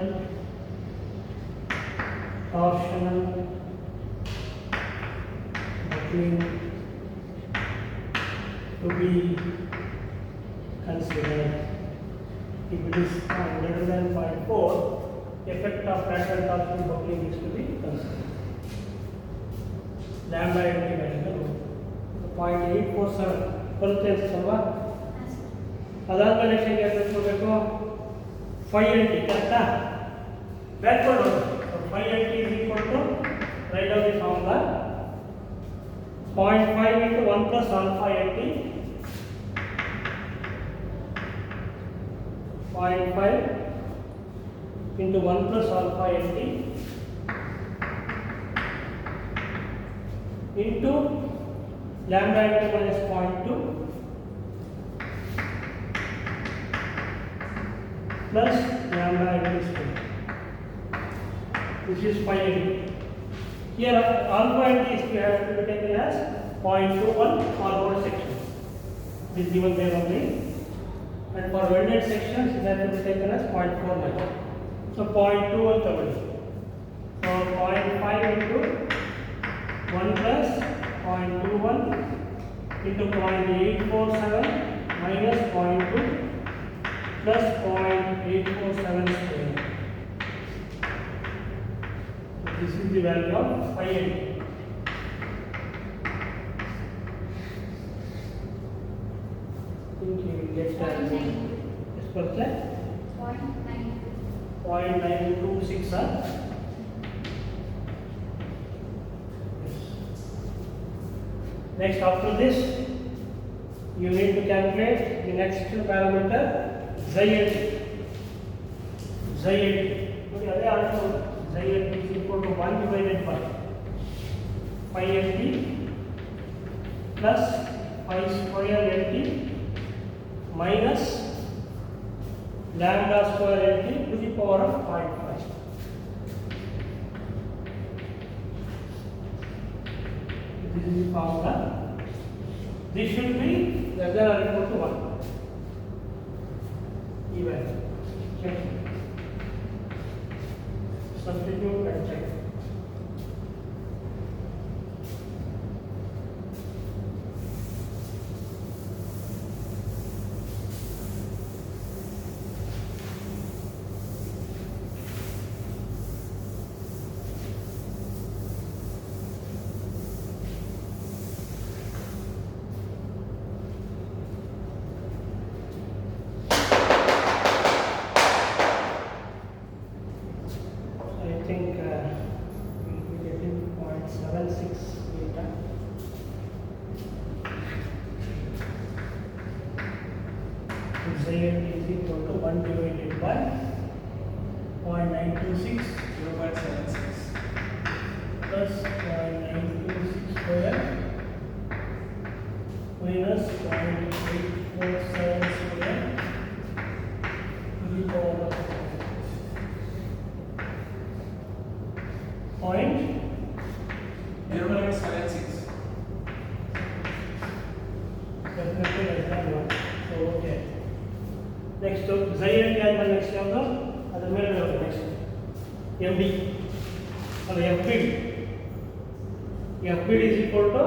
torsional buckling to be considered. If it is greater than 0.4, effect of lateral torsional buckling is to be considered. Lambda NT value 0.847 ಬರುತ್ತೆ ಅಲ್ವಾ? ಅದಾದ್ಮೇಲೆ next ಏನು ಮಾಡಬೇಕು? 5NT ಕರೆಕ್ಟಾ? Backward ಹೋಗುತ್ತೆ. 5NT is equal to, write down the formula, 0.5 into 1 plus alpha NT, 0.5 into 1 plus alpha NT into lambda NT minus 0.2 plus lambda NT square. This is 5NT. Here alpha NT is we have to be taken as 0.21 forward section. This is given there only. And for welded sections it has to be taken as 0.49. So 0.21 covered. So 0.5 into 1 plus 0.21 into 0.847 minus 0.2 plus 0.847 square. So this is the value of 5NT. think you will get that. Yes, what's that? 0.926, huh? Next, after this, you need to calculate the next parameter, ZNT. ZNT. Okay, ZNT is equal to 1 divided by 5NT plus 5 square NT minus lambda square NT to the power of 0.5. This is the formula. This should be less than or equal to 1. Even. Check. Substitute and check. ZNT is equal to 1 divided by 0.926 0.76 plus 0.926 square minus 0.847 square to the power of point 0.76 definitely less than 1. So okay. Next to ZNT and next ಯಾವುದು ಅದರ ಮೇಲೆ next MD ಅಲ್ಲ FBD. FBD is equal to,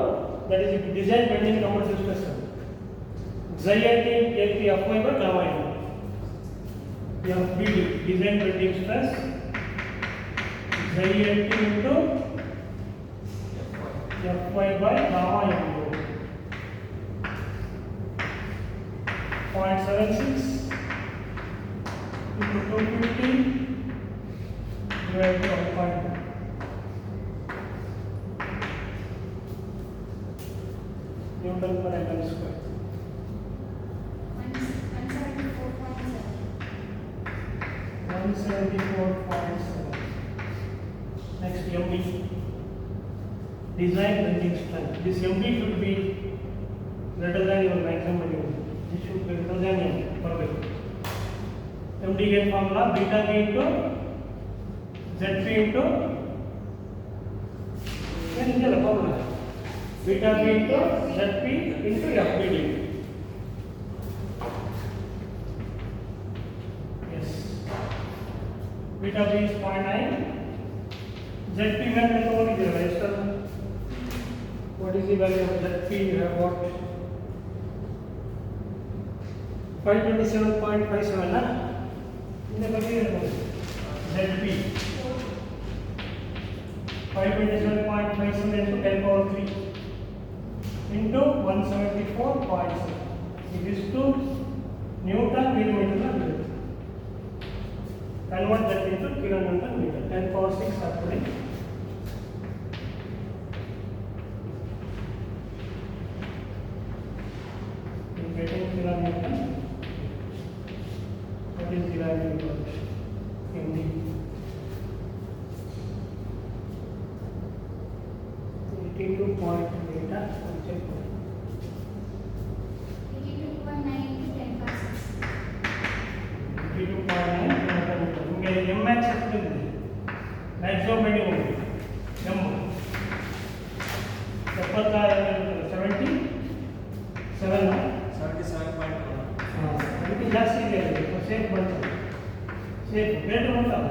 that is design bending compression stress. ZNT take the Fy by gamma m. FBD design bending stress ZNT into Fy by gamma m. 0.76 into 250 divided by 1.2. Newton per mm square. 174.7. Next MD. Design bending strength. This MD should be greater than your maximum value. This should be greater than M. Perfect. MD gain formula beta B into ZP into the formula. Beta B into ZP into FBD. Yes. Beta B is 0.9. ZP value what is the value? What is the value of ZP? You have got 527.57 na? In the material ZP 527.57 into 10 power 3 into 174.7. It is to Newton millimeter. Convert that into kilonewton meter. 10 power 6 actually. In getting kilonewton. What is the value of MD? 82.8. Check. 82.9 into 10 power 6. 82.9 ನಿಮಗೆ MX ಸಿಗ್ತದೆ maximum bending ಹೋಗಿ M 77 ಅದಕ್ಕೆ ಜಾಸ್ತಿ ಇದೆ safe ಬರ್ತದೆ safe greater ಉಂಟಲ್ಲ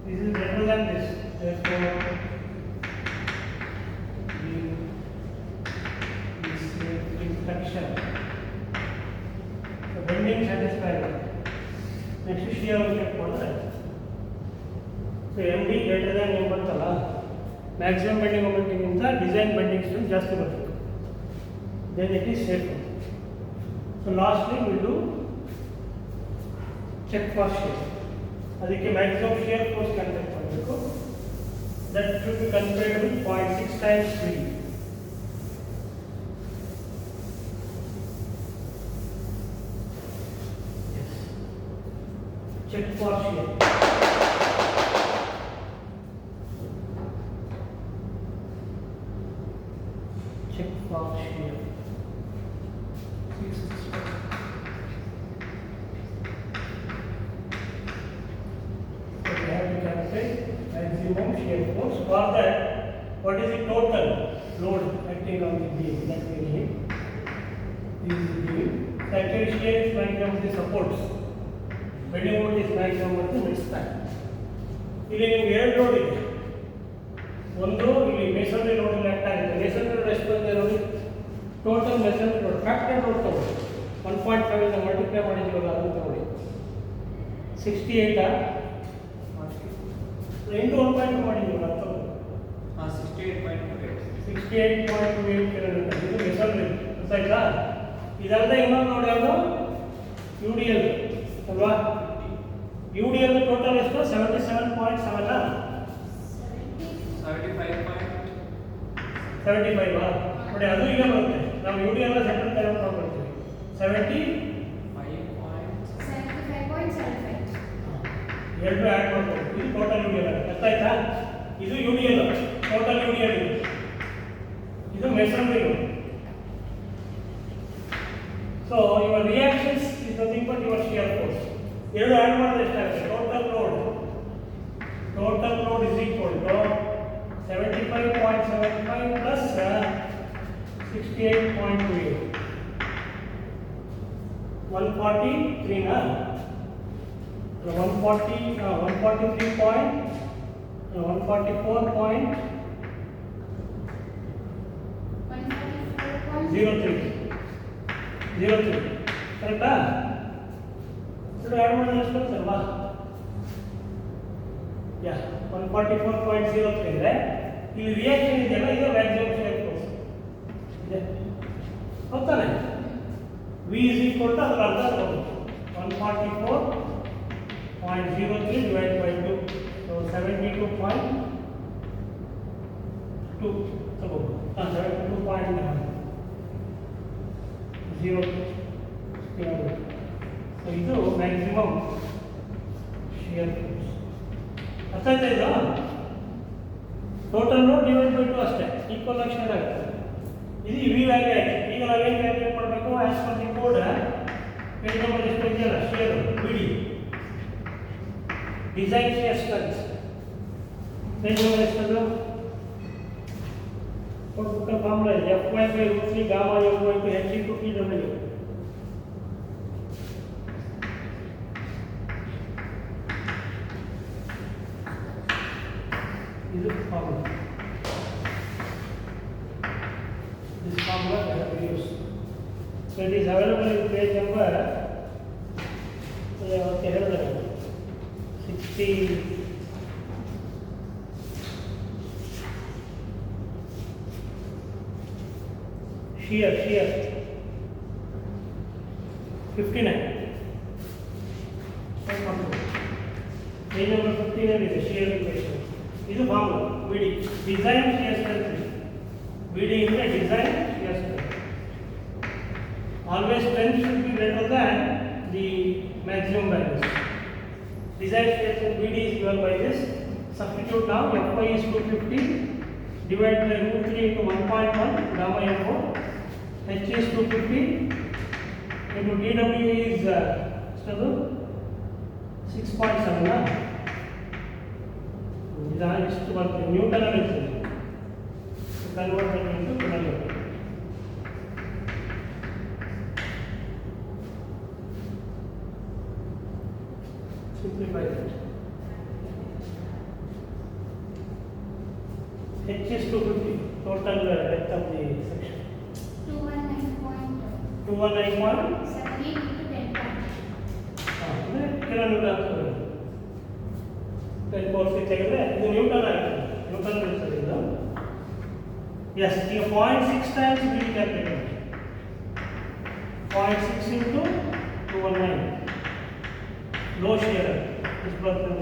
this is greater than this inflection. So bending satisfied. Next shear check ಮಾಡಿದ್ರೆ so MD greater than M ಬರ್ತಲ್ಲ maximum bending moment ಗಿಂತ ಡಿಸೈನ್ bending strength ಜಾಸ್ತಿ ಬರ್ತದೆ then it is safe. So lastly we do check for shear. ಅದಕ್ಕೆ maximum shear force calculate ಮಾಡಬೇಕು. That should be compared with 0.6 times 3. Check for shear. Check for shear. So we have to calculate maximum shear force. For that, what is the total load acting on the beam that we need? This is the beam. So actually shear is maximum of the supports. Bending moment is maximum of the mid span. ಇಲ್ಲಿ ನಿಮಗೆ ಎರಡು load ಇದೆ. ಒಂದು ಇಲ್ಲಿ ಮೇಸನರಿ load ಲೆಕ್ಕ ಆಗಿದೆ. ಮೇಸನರಿ load ಎಷ್ಟು ಬಂದಿದೆ ನೋಡಿ. ಟೋಟಲ್ ಮೇಸನರಿ ಲೋಡ್ ಫ್ಯಾಕ್ಟರ್ ಲೋಡ್ ತಗೊಳ್ಳಿ. 1.5 ಇಂದ ಮಲ್ಟಿಪ್ಲೈ ಮಾಡಿದ್ದೀವಲ್ಲ ಅದನ್ನು ತಗೊಳ್ಳಿ. 68 ಇಂಟು 1.2 ಮಾಡಿದ್ದೀವಲ್ಲ ಅದು ತಗೊಳ್ಳಿ. 68.28 ಕಿಲೋಮೀಟರ್ ಇದು ಮೇಸನರಿ ಗೊತ್ತಾಯ್ತಾ. ಇದಲ್ಲದೆ ಇನ್ನೊಂದು ನೋಡಿ ಯಾವುದು UDL ಅಲ್ವಾ. UDL ಟೋಟಲ್ ಎಷ್ಟು 77.7 75 ನೋಡಿ ಅದು ಈಗ ಬರುತ್ತೆ. ನಾವು UDL ಸೆಂಟ್ರಲ್ ಕರೆಂಟ್ ಮಾಡ್ಕೊಳ್ತೀವಿ 75.7 ಎರಡು ಆ್ಯಡ್ ಮಾಡ್ಬೋದು. ಇದು ಟೋಟಲ್ ಯೂಡಿಯಲ್ ಆಗುತ್ತೆ. ಅರ್ಥ ಆಯ್ತಾ? ಇದು ಯೂಡಿಯಲ್, ಟೋಟಲ್ ಯೂಡಿಯಲ್ ಇದು masonry. So your reactions is nothing but your shear force. ಎರಡು ಆ್ಯಡ್ ಮಾಡಿದ್ರೆ ಎಷ್ಟಾಗುತ್ತೆ? Total load is equal to 75.75 plus 68.28 143 ನಾ 143 ಪಾಯಿಂಟ್ 144.03 ಕರೆಕ್ಟಾ? ಇದು ಆ್ಯಡ್ ಮಾಡಿದ್ರೆ ಎಷ್ಟು ಬರುತ್ತಲ್ವಾ? ಯಾ 144.03 ಅಂದರೆ ಇಲ್ಲಿ ರಿಯಾಕ್ಷನ್ ಇದೆಯಲ್ಲ, ಇದು ಮ್ಯಾಕ್ಸಿಮಮ್ ಶಿಯರ್ ಫೋರ್ಸ್ ಇದೆ. ಹೌದಾನೆ? V is equal to ಅದರ ಅರ್ಧ ತಗೋಬೇಕು. 144.03 divided by 2. So 72.2 ತಗೋಬೇಕು. 72.02. ಸೊ ಇದು ಮ್ಯಾಕ್ಸಿಮಮ್ ಶಿಯರ್ ಫೋರ್ಸ್. ಅರ್ಥ ಆಯ್ತಾ ಇದು? ಟೋಟಲ್ ಲೋಡ್ ಡಿವೈಡ್ ಬೈ 2 ಅಷ್ಟೇ, ಈಕ್ವಲ್ ಆಕ್ಷನ್ ಆಗುತ್ತೆ. ಇದು ವಿ ವ್ಯಾಲ್ಯೂ ಆಗಿದೆ. ಈಗ ನಾವೇನು ಕ್ಯಾಲ್ಕುಲೇಟ್ ಮಾಡಬೇಕು? As per the code page number ಎಷ್ಟು ಇದೆಯಲ್ಲ, ಶಿಯರ್ ಬಿಡಿ design shear strength page number ಎಷ್ಟದು? ಕೋಡ್ ಬುಕ್ ಫಾರ್ಮುಲಾ ಇದೆ Fy/√3 gamma Fy to H into Tw. ಇದು formula. This formula we have to use. So it is available in page number 60. Shear 59. Page number 59 is a shear equation. This is formula. BD design shear strength. BD is a design shear strength. Always strength should be greater than the maximum values. Design shear strength BD is given by this. Substitute now. Fy is 250 divided by √3 into 1.1 gamma Fo. H is 250 into Tw is 6.7. This is Newton energy. Convert it into kilonewton. Simplify it. H is 250. Total depth of the section. 219.78 into 10 points. kilonewton. 10 power 6 ಆಗಿದ್ರೆ ಇದು Newton ಆಗುತ್ತೆ. Newton ಇರ್ತದೆ ಇದು. Yes, ಈಗ 0.6 times BD calculate. 0.6 into 219. Low shear. This button.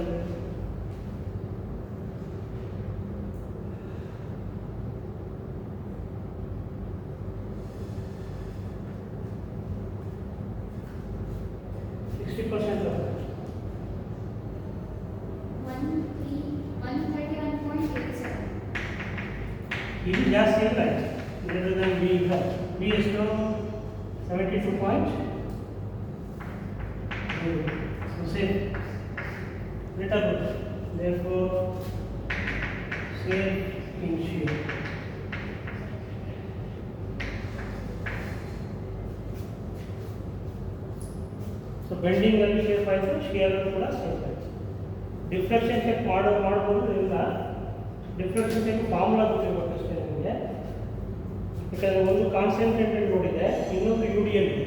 ಇದು ಜಾಸ್ತಿ ಇಲ್ಲ, greater than B ಇಲ್ಲ. ಬಿ ಎಷ್ಟು? 72. So same greater than, therefore same in shear. So bending ಅಲ್ಲಿ ಶೇಪ್ ಆಯಿತು, ಶಿಯರ್ ಕೂಡ ಶೇಪ್ ಆಯಿತು. ಡಿಫ್ಲೆಕ್ಷನ್ ಚೆಕ್ ಮಾಡ್ಬೋದು ಇಲ್ಲ. ಡಿಫ್ಲೆಕ್ಷನ್ ಚೆಕ್ ಫಾರ್ಮುಲಾ ಗೊತ್ತಿರಬೇಕು ಅಷ್ಟೇ ನಿಮಗೆ. ಯಾಕಂದರೆ ಒಂದು ಕಾನ್ಸಂಟ್ರೇಟೆಡ್ ಲೋಡ್ ಇದೆ, ಇನ್ನೊಂದು UDL ಇದೆ.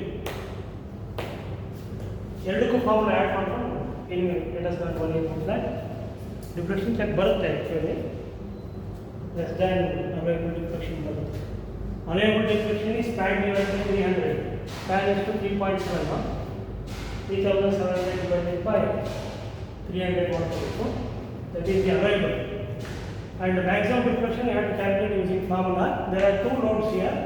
ಎರಡಕ್ಕೂ ಫಾರ್ಮುಲಾ ಆ್ಯಡ್ ಮಾಡ್ಕೊಂಡು ಏನು ಡಿಫ್ಲೆಕ್ಷನ್ ಚೆಕ್ ಬರುತ್ತೆ. Actually less than available deflection ಬರುತ್ತೆ. ಅವೈಲಬಲ್ ಡಿಫ್ಲೆಕ್ಷನ್ ಈ ಸ್ಪ್ಯಾನ್ ಡಿವೈಡ್ ಬೈ 300. ಸ್ಪ್ಯಾನ್ ಎಷ್ಟು? 3.7. 3700 divided by 300 ಮಾಡಬೇಕು. That is the available. And the maximum deflection you have to calculate using formula. There are two loads here.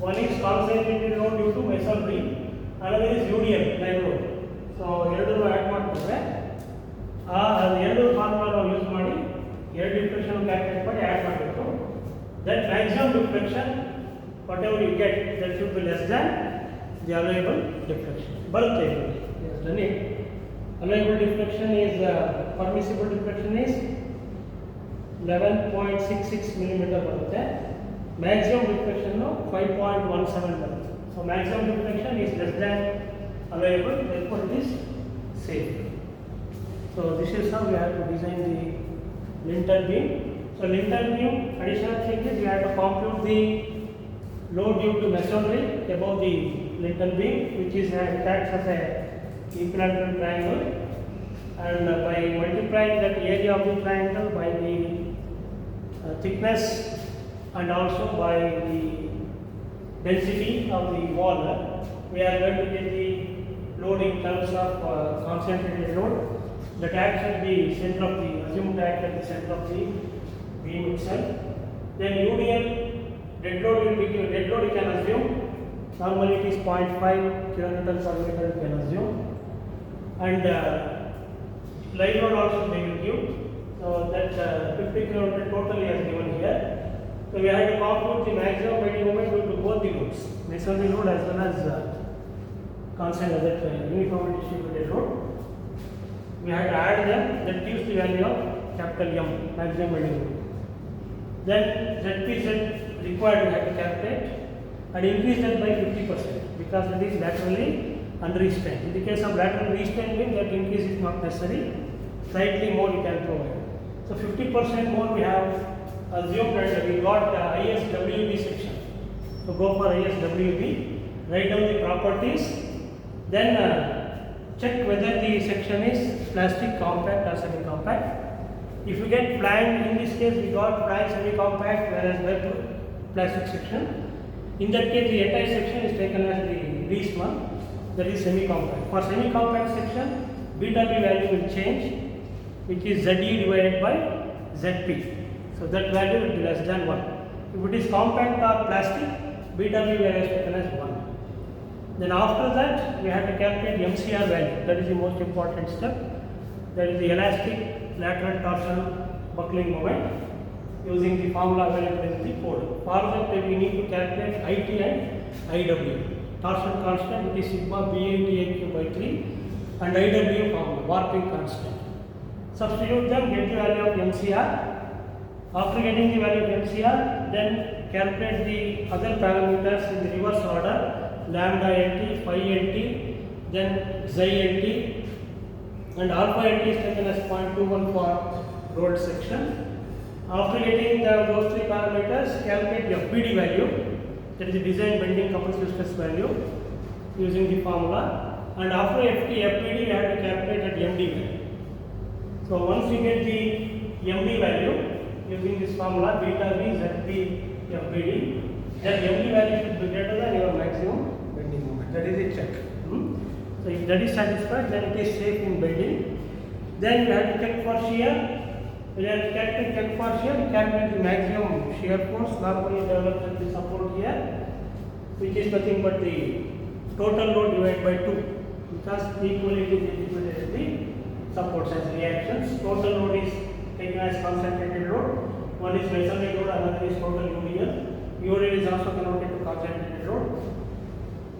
One is concentrated load due to masonry. Another is UDL live load. So ಎರಡನ್ನು add ಮಾಡಿಕೊಂಡ್ರೆ ಅದು ಎರಡು formula ನಾವು use ಮಾಡಿ ಎರಡು deflection calculate ಮಾಡಿ add ಮಾಡಬೇಕು. That maximum deflection whatever you get that should be less than the allowable deflection ಬರುತ್ತೆ. ಇದರಲ್ಲಿ allowable deflection is permissible deflection is 11.66 millimeter ಬರುತ್ತೆ. maximum deflection 5.17 ಬರುತ್ತೆ. So maximum deflection is less than allowable, therefore it is safe. So this is how we have to design the lintel beam. So lintel beam, additional thing is we have to compute the load due to masonry above the lintel beam, which is acts as a equilateral triangle, and by multiplying that area of the triangle by the thickness and also by the density of the wall, we are going to get the load in terms of concentrated load that acts at the center of the assumed act at the center of the beam itself. Then UDL dead load will be given. Dead load you can assume normally it is 0.5 kilonewton per meter you can assume, and live load also they will give. So that 50 kilonewton totally is given here. So we have to compute the maximum bending moment due to both the loads, masonry load as well as constant that uniformly distributed load. We have to add them, that gives the value of capital M, maximum bending moment. Then ZPZ required we have to calculate and increase that by 50% because it is laterally unrestrained. In the case of lateral restrained beam, that increase is not necessary, slightly more you can provide. So 50% more we have assumed that we got ISWB section. So go for ISWB, write down the properties, then check whether the section is plastic, compact or semi-compact. If you get flying, in this case we got flying semi-compact whereas web plastic section. In that case the entire section is taken as the least one, that is semi-compact. For semi-compact section, BW value will change, which is ZE divided by ZP. So that value will be less than 1. If it is compact or plastic, BW value is taken as 1. Then after that, we have to calculate MCR value. That is the most important step. That is the elastic lateral torsion buckling moment using the formula available in the code. For that, we need to calculate IT and IW. Torsion constant, which is sigma BATAQ by 3, and IW formula, warping constant. Substitute them, get the value of MCR. After getting the value of MCR, then calculate the other parameters in the reverse order, lambda LT, phi LT, then xi LT, and alpha LT is taken as 0.21 for rolled section. After getting those three parameters, calculate the FBD value, that is the design bending coupled stress value using the formula, and after FBD we have to calculate at MD value. So once you get the MD value using this formula beta V ZP FBD, then MD value should be greater than your maximum bending moment. That is a check. So if that is satisfied, then it is safe in bending. Then we have to check for shear. We have to check for shear, we calculate the maximum shear force normally developed at the support here, which is nothing but the total load divided by 2, because equally it is distributed at the supports as reactions. Total load is taken as concentrated load. One is masonry load, another is total UDL. UDL is also converted to concentrated load.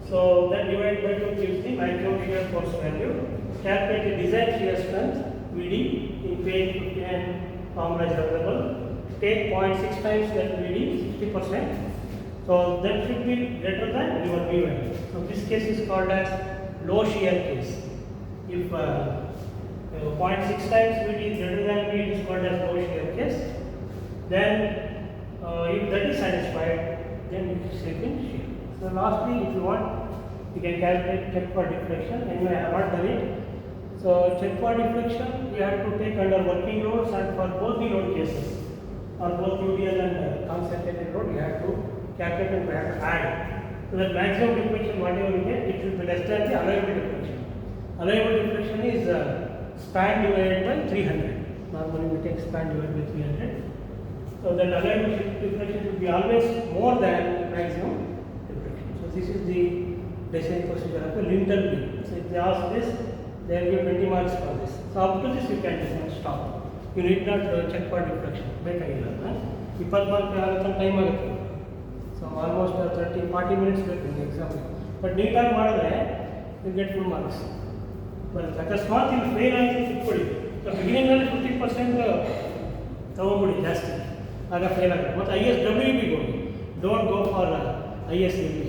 So that divided by 2 gives the maximum shear force value. Calculate the design shear strength VD in page 59 formula is available. Take 0.6 times that VD, 60%. So that should be greater than your V value. So this case is called as low shear case. If 0.6 times VD is greater than V, it is called as low shear case. Then if that is satisfied, then it is safe in shear. So lastly, if you want, you can calculate check for deflection. Anyway, I have not done it. So check for deflection, we have to take under working loads, and for both the load cases, or both UDL and concentrated load, we have to calculate and we have to add. So that maximum deflection, whatever we get, it should be less than the allowable deflection. Allowable deflection is span divided by 300. Normally we take span divided by 300. So that allowable deflection should be always more than maximum deflection. So this is the design procedure of a lintel beam. So if they ask this, they will give 20 marks for this. So up to this you can stop. You need not check for deflection. ಬೇಕಾಗಿಲ್ಲ 20 mark ಆಗುತ್ತೆ time ಆಗುತ್ತೆ. So almost 30-40 minutes ಬೇಕು ನಿಮಗೆ ಎಕ್ಸಾಮ್ಗೆ. But ನೀಟಾಗಿ ಮಾಡಿದ್ರೆ you get full marks ಬರುತ್ತೆ. ಅಕಸ್ಮಾತ್ ಇಲ್ಲಿ ಫೇಲ್ ಆಗಿ ಸಿಕ್ಬಿಡಿ. ಸೊ ಬಿಗಿನಿಂಗಲ್ಲಿ 50% ತೊಗೊಂಬಿಡಿ ಜಾಸ್ತಿ, ಆಗ ಫೇಲ್ ಆಗುತ್ತೆ. ಮತ್ತು IS WB ಹೋಗಿ, don't go for IS AT,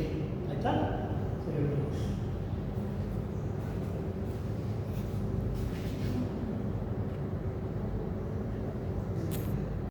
ಆಯಿತಾ?